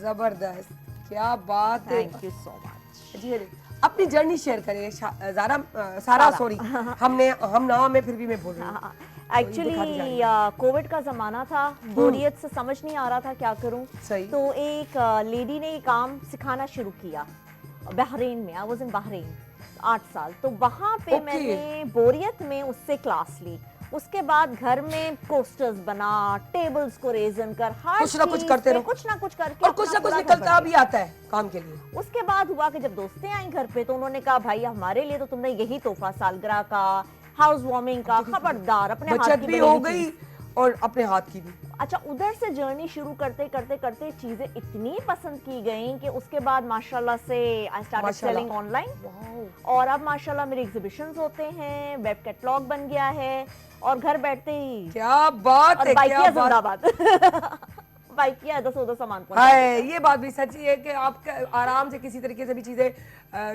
जबरदस्त, क्या बात है। Thank you so much. जी अपनी जर्नी शेयर करिए सारा सॉरी, हम नाम है फिर भी मैं बोल रही हूँ। एक्चुअली कोविड का ज़माना था, बोरियत से समझ नहीं आ रहा था क्या करूं। सही। तो एक लेडी ने ये काम सिखाना शुरू किया बहरीन में। आई वाज इन बहरीन 8 साल। तो वहाँ पे Okay. मैंने बोरियत में उससे क्लास ली। उसके बाद घर में कोस्टर्स बना, टेबल्स को रेजन कर, हर कुछ ना कुछ चीज़ करते पे रहो, कुछ ना कुछ करके और कुछ अपना ना कुछ पूरा घर निकलता भर भी आता है काम के लिए। उसके बाद हुआ कि जब दोस्तें आई घर पे, तो उन्होंने कहा भाई हमारे लिए तो तुमने यही तोहफा सालगिरह का, हाउस वार्मिंग का, खबरदार अपने हाथ बचत की भी बनी हो हुई गई चीज़। और अपने हाथ की भी। अच्छा, उधर से जर्नी शुरू करते करते करते चीजें इतनी पसंद की गई कि उसके बाद माशाल्लाह से आई स्टार्टेड माशाल्लाह। Selling online. वाओ। और अब माशाल्लाह मेरे एग्जीबिशंस होते हैं, वेब कैटलॉग बन गया है, और घर बैठते ही क्या बात और है, बाइकिया क्या बात। जिंदाबाद। बाइकिया दसो सामान पहुंचा हाय, ये बात भी सच्ची है कि आप आराम से किसी तरीके से भी चीजें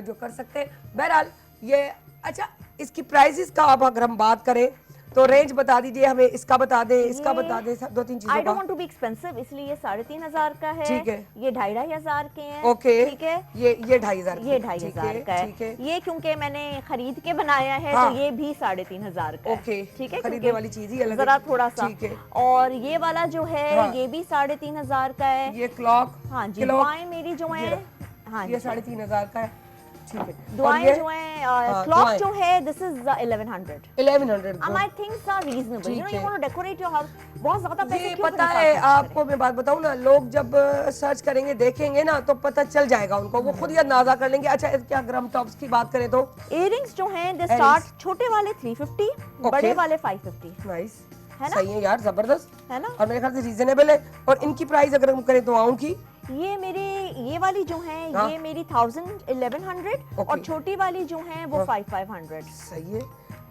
जो कर सकते हैं। बहरहाल ये, अच्छा इसकी प्राइसेस का अब अगर हम बात करें तो रेंज बता दीजिए हमें, इसका बता दें, इसका बता दें, दो तीन आई चीजों डोंट का। वांट टू बी एक्सपेंसिव, इसलिए ये 3,500 का है। ठीक है। ये 2,500 के हैं। ओके, ठीक है। ये 2,500 ये 2,500 का ठीक है। है। ये क्योंकि मैंने खरीद के बनाया है, हाँ। तो ये भी 3,500 का है। ओके, ठीक है, खरीदने क्योंकि वाली चीज ही अलग है। जरा थोड़ा सा। ठीक है। और ये वाला जो है हाँ। ये भी 3,500 का है। ये क्लॉक, हाँ जी, क्लॉक, दुआएं मेरी जो ये है, रहा। हाँ ये जी, 3,500 का है, ठीक है। और दुआएं ये जो है, हाँ, क्लॉक दुआएं। जो है this is 1100। 1100 my things are reasonable, you know, ठीक यू है। Want to decorate your house. बहुत ज्यादा पैसे ये क्यों पता खर्च है करें? आपको, मैं बात बताऊं ना, लोग जब सर्च करेंगे देखेंगे ना तो पता चल जाएगा उनको, वो खुद ही अंदाजा कर लेंगे। अच्छा, क्या ग्राम टॉप्स की बात करें तो इयररिंग्स जो हैं दे Earrings। स्टार्ट, छोटे वाले 350, बड़े वाले 550, नाइस, है ना? सही है यार, जबरदस्त, है ना? और मेरे ख्याल से रीजनेबल है। और इनकी प्राइस अगर हम करें तो आऊं की ये मेरे, ये वाली जो है हाँ। ये मेरी 1100, और ओके। छोटी वाली जो है वो हाँ। 500। सही है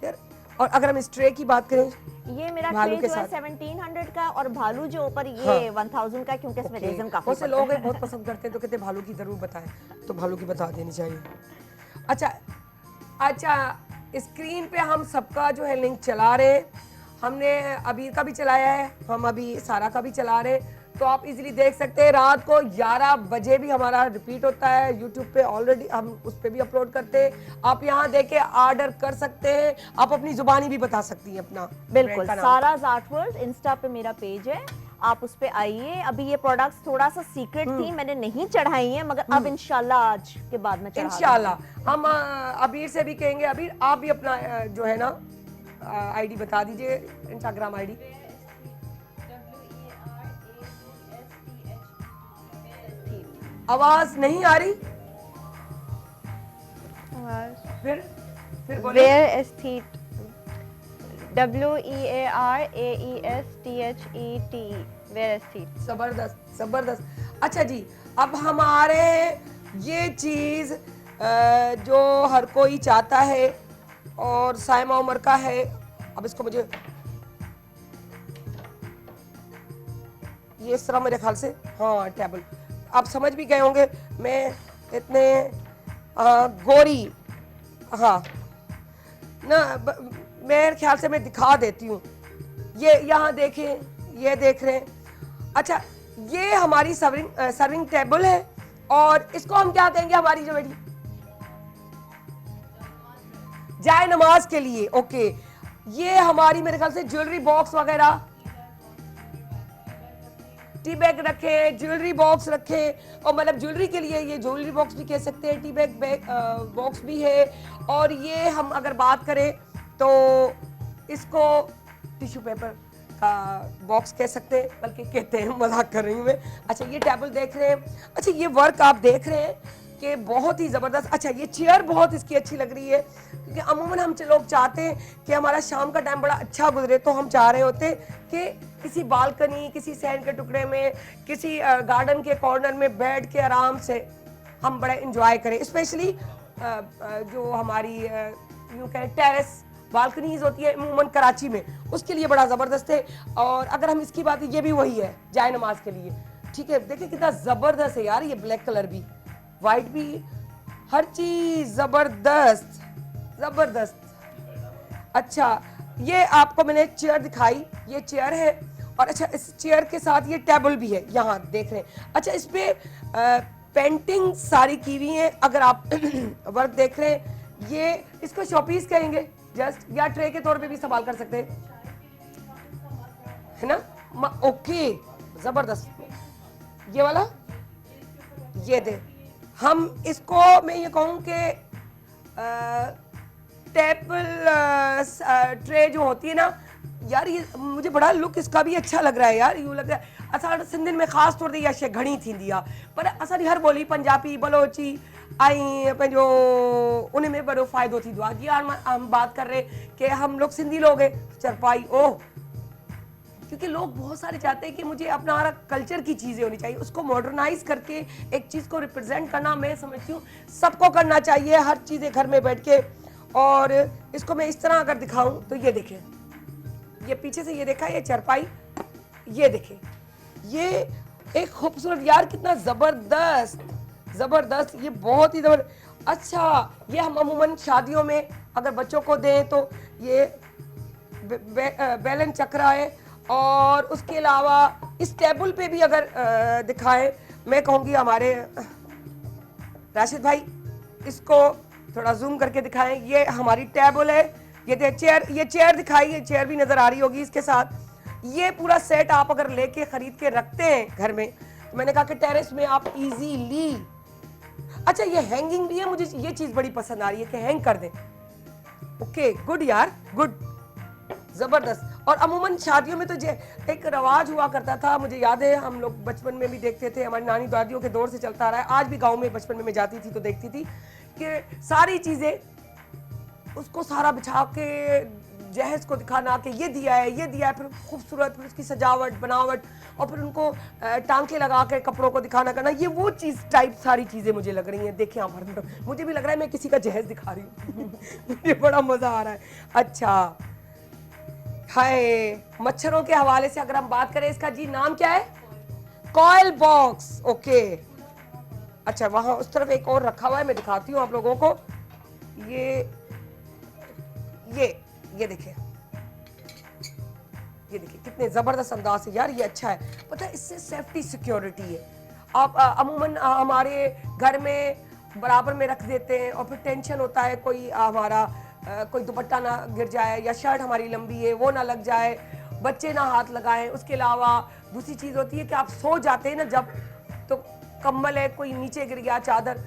यार। और अगर हम इस ट्रे की बात करें, ये मेरा भालू ट्रे के जो है साथ। 1700 का, और भालू जो ऊपर ये हाँ। 1000 का, क्योंकि इसमें रेजन काफी बहुत से पड़ता लोग है। बहुत पसंद करते हैं तो कहते हैं भालू की जरूर बताएं, तो भालू की बता देनी चाहिए। अच्छा अच्छा, स्क्रीन पे हम सबका जो है लिंक चला रहे हैं, हमने अबीर का भी चलाया है, हम अभी सारा का भी चला रहे हैं, तो आप इजीली देख सकते हैं। रात को 11 बजे भी हमारा रिपीट होता है यूट्यूब पे, ऑलरेडी हम उस पे भी अपलोड करते हैं। आप यहाँ देख के ऑर्डर कर सकते हैं, आप अपनी जुबानी भी बता सकती हैं अपना बिल्कुल। brand का नाम। साराज आर्ट वर्ल्ड इंस्टा पे मेरा पेज है, आप उस पे आइए। अभी ये प्रोडक्ट्स थोड़ा सा सीक्रेट थी, मैंने नहीं चढ़ाई है, मगर अब इंशाल्लाह आज के बाद में चढ़ा इंशाल्लाह हम अबीर से भी कहेंगे, अबीर आप भी अपना जो है ना आईडी बता दीजिए, इंस्टाग्राम आईडी। आवाज नहीं आ रही, फिर बोलिए। Wear aesthete WEARAESTHETE wear seat. जबरदस्त जबरदस्त। अच्छा जी, अब हमारे ये चीज जो हर कोई चाहता है और साइमा उमर का है, अब इसको मुझे ये इस तरह मेरे ख्याल से, हाँ टेबल, आप समझ भी गए होंगे मैं इतने गोरी, हाँ ना, मेरे ख्याल से मैं दिखा देती हूँ। ये यहाँ देखें, ये देख रहे हैं। अच्छा, ये हमारी सर्विंग टेबल है और इसको हम क्या कहेंगे, हमारी जो बेटी जाए नमाज के लिए। ओके, ये हमारी मेरे ख्याल से ज्वेलरी बॉक्स वगैरह, टी बैग रखे, ज्वेलरी बॉक्स रखे, और मतलब ज्वेलरी के लिए ये ज्वेलरी बॉक्स भी कह सकते हैं, टी बैग बॉक्स भी है। और ये हम अगर बात करें तो इसको टिश्यू पेपर का बॉक्स कह सकते हैं, बल्कि कहते हैं, मजाक कर रही हूँ मैं। अच्छा, ये टेबल देख रहे हैं। अच्छा, ये वर्क आप देख रहे हैं कि बहुत ही ज़बरदस्त। अच्छा, ये चेयर बहुत इसकी अच्छी लग रही है, क्योंकि अमूमन हम लोग चाहते हैं कि हमारा शाम का टाइम बड़ा अच्छा गुजरे, तो हम चाह रहे होते कि किसी बालकनी, किसी सैंड के टुकड़े में, किसी गार्डन के कॉर्नर में बैठ के आराम से हम बड़ा इंजॉय करें। स्पेशली जो हमारी यूँ कहें टेरेस बालकनीज होती है अमूमन कराची में, उसके लिए बड़ा ज़बरदस्त है। और अगर हम इसकी बात, ये भी वही है जाए नमाज के लिए। ठीक है, देखिए कितना ज़बरदस्त है यार, ये ब्लैक कलर भी, वाइट भी, हर चीज़ ज़बरदस्त ज़बरदस्त। अच्छा, ये आपको मैंने चेयर दिखाई, ये चेयर है। और अच्छा, इस चेयर के साथ ये टेबल भी है, यहाँ देख रहे हैं। अच्छा, इस पे पेंटिंग सारी की हुई है। अगर आप वर्क देख रहे हैं, ये इसको शॉपीस कहेंगे जस्ट, या ट्रे के तौर पे भी इस्तेमाल कर सकते हैं, है ना। ओके, जबरदस्त। ये वाला, ये दे, हम इसको मैं ये कहूँ कि टेबल ट्रे जो होती है ना यार, ये मुझे बड़ा लुक इसका भी अच्छा लग रहा है यार। यूँ लग रहा है असां सिंधियुनि में ख़ासि तौर ते इहा शइ घणी थींदी आहे, पर असांजी हर ॿोली पंजाबी बलोची ऐं पंहिंजो उन में बड़ो फ़ाइदो थींदो आहे। जीअं हम बात कर रहे कि हम लोग सिंधी लोग हैं, चरपाई, ओह, क्योंकि लोग बहुत सारे चाहते हैं कि मुझे अपना कल्चर की चीज़ें होनी चाहिए, उसको मॉडर्नाइज करके एक चीज़ को रिप्रेजेंट करना, मैं समझती हूँ सबको करना चाहिए, हर चीज़ें घर में बैठ के। और इसको मैं इस तरह अगर दिखाऊं तो ये देखें, ये पीछे से ये देखा, ये चरपाई, ये देखें, ये एक खूबसूरत यार, कितना ज़बरदस्त ज़बरदस्त, ये बहुत ही ज़बरदस्त। अच्छा, ये हम अमूमन शादियों में अगर बच्चों को दें तो ये बैलन चक्रा है। और उसके अलावा इस टेबल पे भी अगर दिखाएं, मैं कहूँगी हमारे राशिद भाई इसको थोड़ा जूम करके दिखाएं। ये हमारी टेबल है, ये चेयर दिखाई, ये चेयर भी नज़र आ रही होगी इसके साथ। ये पूरा सेट आप अगर लेके ख़रीद के रखते हैं घर में, तो मैंने कहा कि टेरेस में आप इजीली। अच्छा, ये हैंगिंग भी है, मुझे ये चीज़ बड़ी पसंद आ रही है कि हैंग कर दें। ओके, गुड यार, गुड, ज़बरदस्त। और अमूमन शादियों में तो एक रवाज हुआ करता था, मुझे याद है हम लोग बचपन में भी देखते थे, हमारी नानी दादियों के दौर से चलता आ रहा है, आज भी गांव में बचपन में मैं जाती थी तो देखती थी कि सारी चीज़ें उसको सारा बिछा के जहेज को दिखाना कि ये दिया है, ये दिया है, फिर खूबसूरत, फिर उसकी सजावट बनावट, और फिर उनको टांके लगा के कपड़ों को दिखाना करना, ये वो चीज़ टाइप सारी चीज़ें मुझे लग रही हैं। देखिए आप, मुझे भी लग रहा है मैं किसी का जहेज दिखा रही हूँ मुझे बड़ा मज़ा आ रहा है। अच्छा, हाय, मच्छरों के हवाले से अगर हम बात करें, इसका जी नाम क्या है, कॉइल बॉक्स। ओके, अच्छा, वहाँ उस तरफ एक और रखा हुआ है, मैं दिखाती हूँ आप लोगों को। ये देखिए, ये देखिए कितने ज़बरदस्त अंदाज से यार, ये अच्छा है। पता है, इससे सेफ्टी सिक्योरिटी है। आप अमूमन हमारे घर में बराबर में रख देते हैं और फिर टेंशन होता है कोई हमारा कोई दुपट्टा ना गिर जाए, या शर्ट हमारी लंबी है वो ना लग जाए, बच्चे ना हाथ लगाएं। उसके अलावा दूसरी चीज़ होती है कि आप सो जाते हैं ना जब, तो कम्बल है कोई नीचे गिर गया, चादर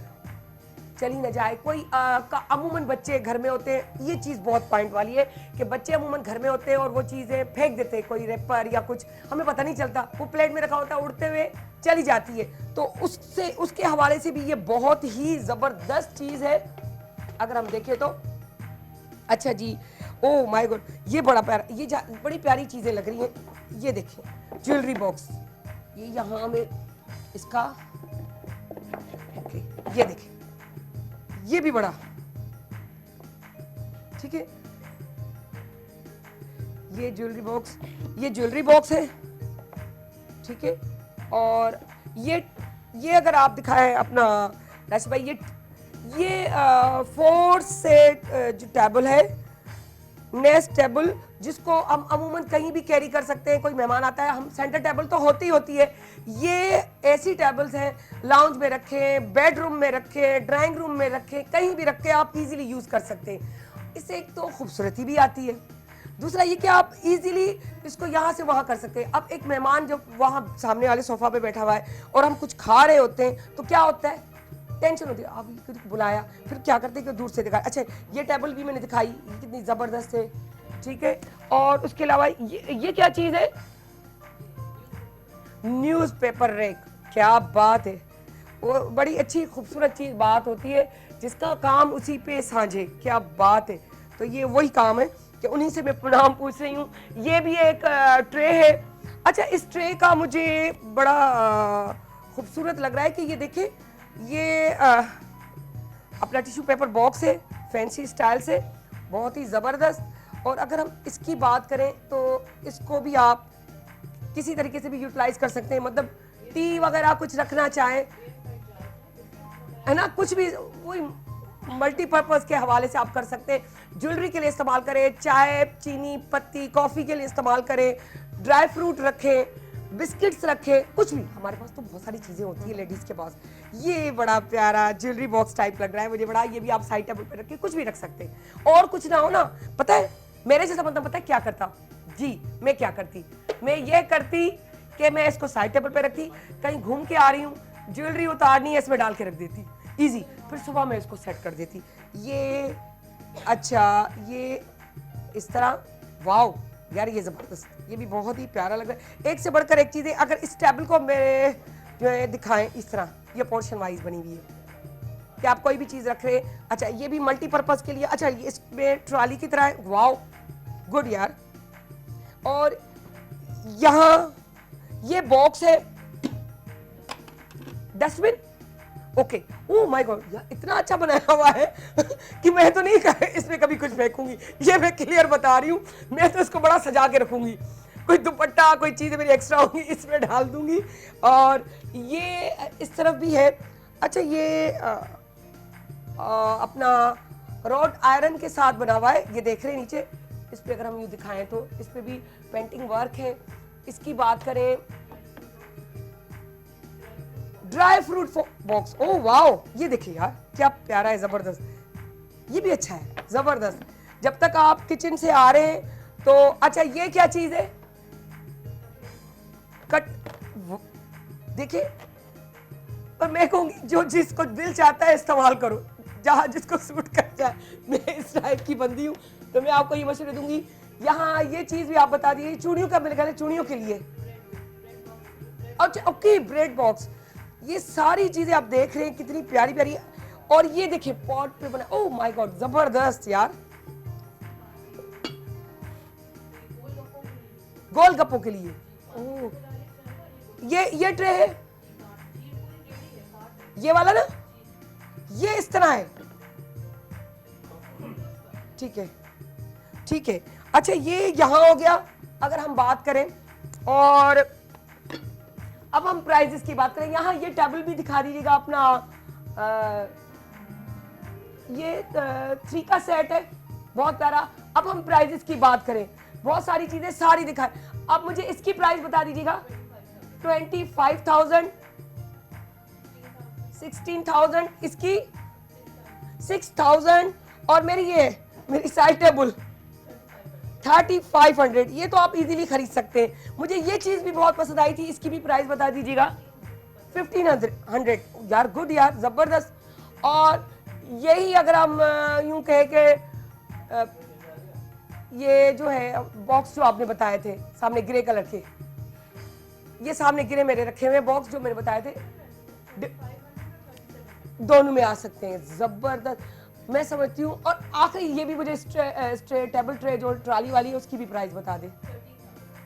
चली ना जाए, कोई अमूमन बच्चे घर में होते हैं, ये चीज़ बहुत पॉइंट वाली है कि बच्चे अमूमन घर में होते हैं और वो चीज़ें फेंक देते हैं, कोई रेपर या कुछ, हमें पता नहीं चलता, वो प्लेट में रखा होता है, उड़ते हुए चली जाती है। तो उससे, उसके हवाले से भी ये बहुत ही ज़बरदस्त चीज़ है अगर हम देखें तो। अच्छा जी, ओह माय गॉड, ये बड़ा प्यारा, ये बड़ी प्यारी चीजें लग रही हैं। ये देखिए ज्वेलरी बॉक्स, ये यहाँ में इसका, ओके ये देखिए, ये भी बड़ा, ठीक है। ये ज्वेलरी बॉक्स है, ठीक है। और ये अगर आप दिखाएं अपना राशि भाई, ये 4 सेट जो टेबल है, नेस्ट टेबल, जिसको हम अमूमन कहीं भी कैरी कर सकते हैं। कोई मेहमान आता है, हम सेंटर टेबल तो होती है। ये ऐसी टेबल्स हैं, लाउंज में रखें, बेडरूम में रखें, ड्राइंग रूम में रखें, कहीं भी रखें, आप इजीली यूज कर सकते हैं। इससे एक तो खूबसूरती भी आती है, दूसरा ये कि आप इजीली इसको यहाँ से वहाँ कर सकते हैं। अब एक मेहमान जब वहाँ सामने वाले सोफा पे बैठा हुआ है और हम कुछ खा रहे होते हैं, तो क्या होता है, टेंशन होती है, आप बुलाया, फिर क्या करते हैं कि दूर से दिखाया। अच्छा, ये टेबल भी मैंने दिखाई, ये कितनी जबरदस्त है, ठीक है। और उसके अलावा ये क्या चीज है, न्यूज़पेपर रैक, क्या बात है। वो बड़ी अच्छी खूबसूरत चीज बात होती है जिसका काम उसी पे साझे, क्या बात है। तो ये वही काम है कि उन्हीं से मैं नाम पूछ रही हूँ। ये भी एक ट्रे है। अच्छा, इस ट्रे का मुझे बड़ा खूबसूरत लग रहा है कि ये देखिए, ये अपना टिश्यू पेपर बॉक्स है, फैंसी स्टाइल से, बहुत ही ज़बरदस्त। और अगर हम इसकी बात करें तो इसको भी आप किसी तरीके से भी यूटिलाइज कर सकते हैं, मतलब टी वगैरह कुछ रखना चाहें, है ना, कुछ भी वही मल्टीपर्पज़ के हवाले से आप कर सकते हैं। ज्वेलरी के लिए इस्तेमाल करें, चाय, चीनी, पत्ती, कॉफ़ी के लिए इस्तेमाल करें, ड्राई फ्रूट रखें, बिस्किट्स रखें, कुछ भी। हमारे पास तो बहुत सारी चीज़ें होती है लेडीज़ के पास। ये बड़ा प्यारा ज्वेलरी बॉक्स टाइप लग रहा है मुझे बड़ा, ये भी आप साइड टेबल पे रख के कुछ भी रख सकते हैं। और कुछ ना हो ना, पता है मेरे जैसा बंदा पता है क्या करता जी, मैं क्या करती, मैं ये करती कि मैं इसको साइड टेबल पे रखती, कहीं घूम के आ रही हूँ, ज्वेलरी उतारनी है, इसमें डाल के रख देती, इजी, फिर सुबह मैं इसको सेट कर देती। ये अच्छा, ये इस तरह, वाओ यार, ये जबरदस्त, ये भी बहुत ही प्यारा लग रहा है। एक से बढ़कर एक चीज़ें, अगर इस टेबल को मेरे जो है दिखाएं, इस तरह ये पोर्शन वाइज बनी हुई है कि आप कोई भी चीज़ रख रहे हैं। अच्छा, ये भी मल्टीपर्पज़ के लिए, अच्छा ये इसमें ट्रॉली की तरह है, वाओ गुड यार। और यहाँ ये बॉक्स है, dustbin, okay, oh my God, यार इतना अच्छा बनाया हुआ है कि मैं तो नहीं इसमें कभी कुछ फेंकूंगी, ये मैं क्लियर बता रही हूँ। मैं तो इसको बड़ा सजा के रखूंगी, कोई दुपट्टा, कोई चीज़ें मेरी एक्स्ट्रा होंगी इसमें डाल दूंगी। और ये इस तरफ भी है। अच्छा, ये अपना रॉड आयरन के साथ बना हुआ है, ये देख रहे हैं नीचे, इस पे अगर हम यूँ दिखाएं तो इस पे भी पेंटिंग वर्क है। इसकी बात करें, dry fruit box, oh wow, ये देखिए यार क्या प्यारा है, जबरदस्त, ये भी अच्छा है, जबरदस्त। जब तक आप किचन से आ रहे हैं तो, अच्छा ये क्या चीज है, कट, देखिए, पर मैं कहूंगी जो जिसको दिल चाहता है इस्तेमाल करो, जहां जिसको सूट कर जाए। मैं इस टाइप की बंदी हूं, तो मैं आपको ये मशवरे दूंगी। यहाँ ये चीज भी आप बता दीजिए, चूड़ियों का मेरे ख्याल है, चूड़ियों के लिए। अच्छा, ओके, ब्रेड बॉक्स, ये सारी चीजें आप देख रहे हैं कितनी प्यारी प्यारी। और ये देखिए पॉट पे बना, ओह माय गॉड, जबरदस्त यार, गोलगप्पों के लिए। ओह, ये ट्रे है, ये वाला ना, ये इस तरह है, ठीक है, ठीक है। अच्छा, ये यहां हो गया। अगर हम बात करें, और अब हम प्राइजेस की बात करें, यहाँ ये टेबल भी दिखा दीजिएगा अपना, ये 3 का सेट है, बहुत प्यारा। अब हम प्राइजेस की बात करें, बहुत सारी चीजें सारी दिखाएं। अब मुझे इसकी प्राइस बता दीजिएगा, 25,000, 16,000, इसकी 6,000, और मेरी साइड टेबल 3,500। ये तो आप इजीली खरीद सकते हैं। मुझे ये चीज भी बहुत पसंद आई थी, इसकी भी प्राइस बता दीजिएगा, 1,500 यार, गुड यार, जबरदस्त। और यही अगर हम यूं कहे कि ये जो है बॉक्स जो आपने बताए थे सामने ग्रे कलर के, ये सामने ग्रे मेरे रखे हुए बॉक्स जो मैंने बताए थे, दोनों में आ सकते हैं, जबरदस्त। मैं समझती हूँ। और आखिरी ये भी मुझे टेबल ट्रे जो ट्राली वाली है उसकी भी प्राइस बता दे।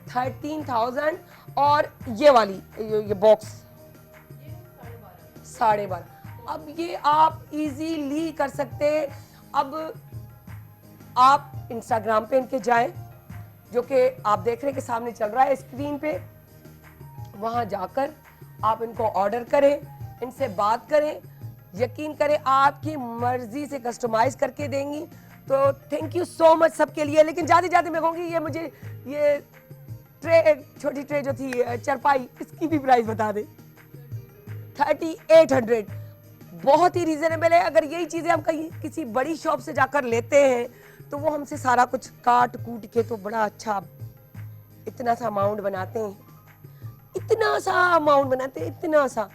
13,000। और ये वाली ये बॉक्स 12.5। अब ये आप इजीली कर सकते। अब आप इंस्टाग्राम पे इनके जाएं, जो कि आप देख रहे हैं कि सामने चल रहा है स्क्रीन पे, वहां जाकर आप इनको ऑर्डर करें, इनसे बात करें, यकीन करें आपकी मर्जी से कस्टमाइज करके देंगी। तो थैंक यू सो मच सबके लिए। लेकिन जाते जाते मैं कहूँगी ये मुझे ये ट्रे, छोटी ट्रे जो थी चरपाई, इसकी भी प्राइस बता दे। 3800 बहुत ही रीजनेबल है। अगर यही चीजें हम कहीं किसी बड़ी शॉप से जाकर लेते हैं तो वो हमसे सारा कुछ काट कूट के तो बड़ा अच्छा इतना सा अमाउंट बनाते हैं, इतना सा अमाउंट बनाते हैं, इतना सा।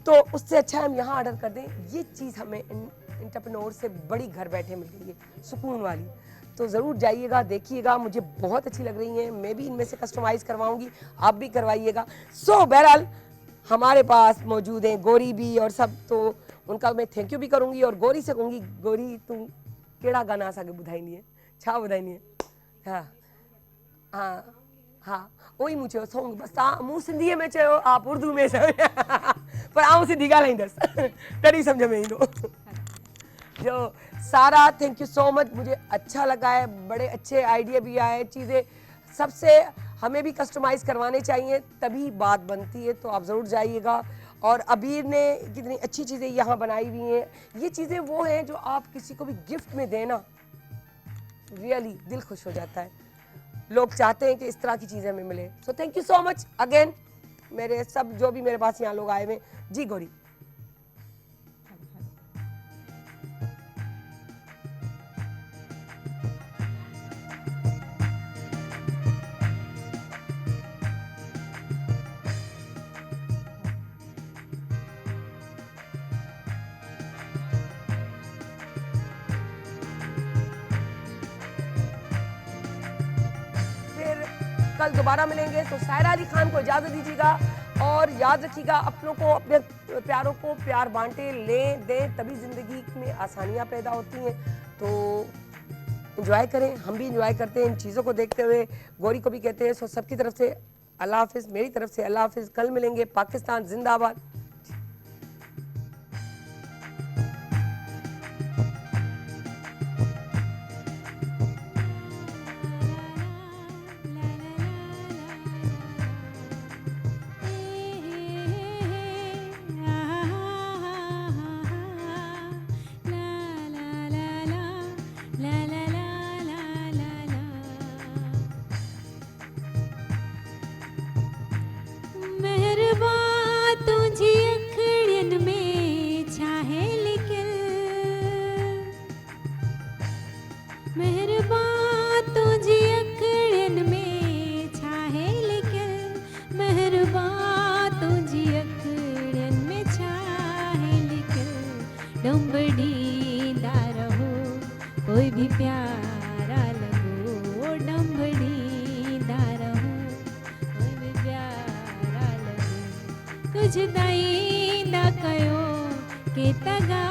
तो उससे अच्छा हम यहाँ ऑर्डर कर दें। ये चीज़ हमें एंटरप्रेन्योर से बड़ी घर बैठे मिल रही है, सुकून वाली। तो ज़रूर जाइएगा, देखिएगा, मुझे बहुत अच्छी लग रही हैं। मैं भी इनमें से कस्टमाइज करवाऊंगी, आप भी करवाइएगा। सो बहरहाल हमारे पास मौजूद हैं गोरी भी और सब, तो उनका मैं थैंक यू भी करूंगी। और गोरी से कहूँगी, गोरी तू केड़ा गाना असांखे ॿुधाईंदी है, छा ॿुधाईंदी है? हाँ हाँ हाँ, उहो मूं चयो सॉन्ग, बसि तव्हां मूं सिंधीअ में चयो, आप उर्दू में चयो पर आउं सिंधी ॻाल्हाईंदसि तॾहिं सम्झ में ईंदो। जो सारा थैंक यू सो मच, मुझे अच्छा लगा है, बड़े अच्छे आइडिया भी आए। चीज़ें सबसे हमें भी कस्टमाइज करवाने चाहिए, तभी बात बनती है। तो आप ज़रूर जाइएगा। और अबीर ने कितनी अच्छी चीज़ें यहाँ बनाई हुई हैं। ये चीज़ें वो हैं जो आप किसी को भी गिफ्ट में देना, रियली दिल खुश हो जाता है। लोग चाहते हैं कि इस तरह की चीज़ें हमें मिले। सो thank you so much again, मेरे सब जो भी मेरे पास यहाँ लोग आए हुए। जी गोरी। कल दोबारा मिलेंगे। तो सायरा अली खान को इजाज़त दीजिएगा और याद रखिएगा, अपनों को, अपने प्यारों को प्यार बांटे, लें, दें, तभी ज़िंदगी में आसानियाँ पैदा होती हैं। तो एंजॉय करें, हम भी एंजॉय करते हैं इन चीज़ों को देखते हुए। गोरी को भी कहते हैं। सो सबकी तरफ से अल्लाह हाफिज़, मेरी तरफ से अल्लाह हाफिज़। कल मिलेंगे। पाकिस्तान जिंदाबाद। डंबड़ींदा रहो, कोई भी प्यारा लगो, डंबड़ींदा रहो, कोई भी प्यारा लगो, कुछ दाईंदा कयो के तगा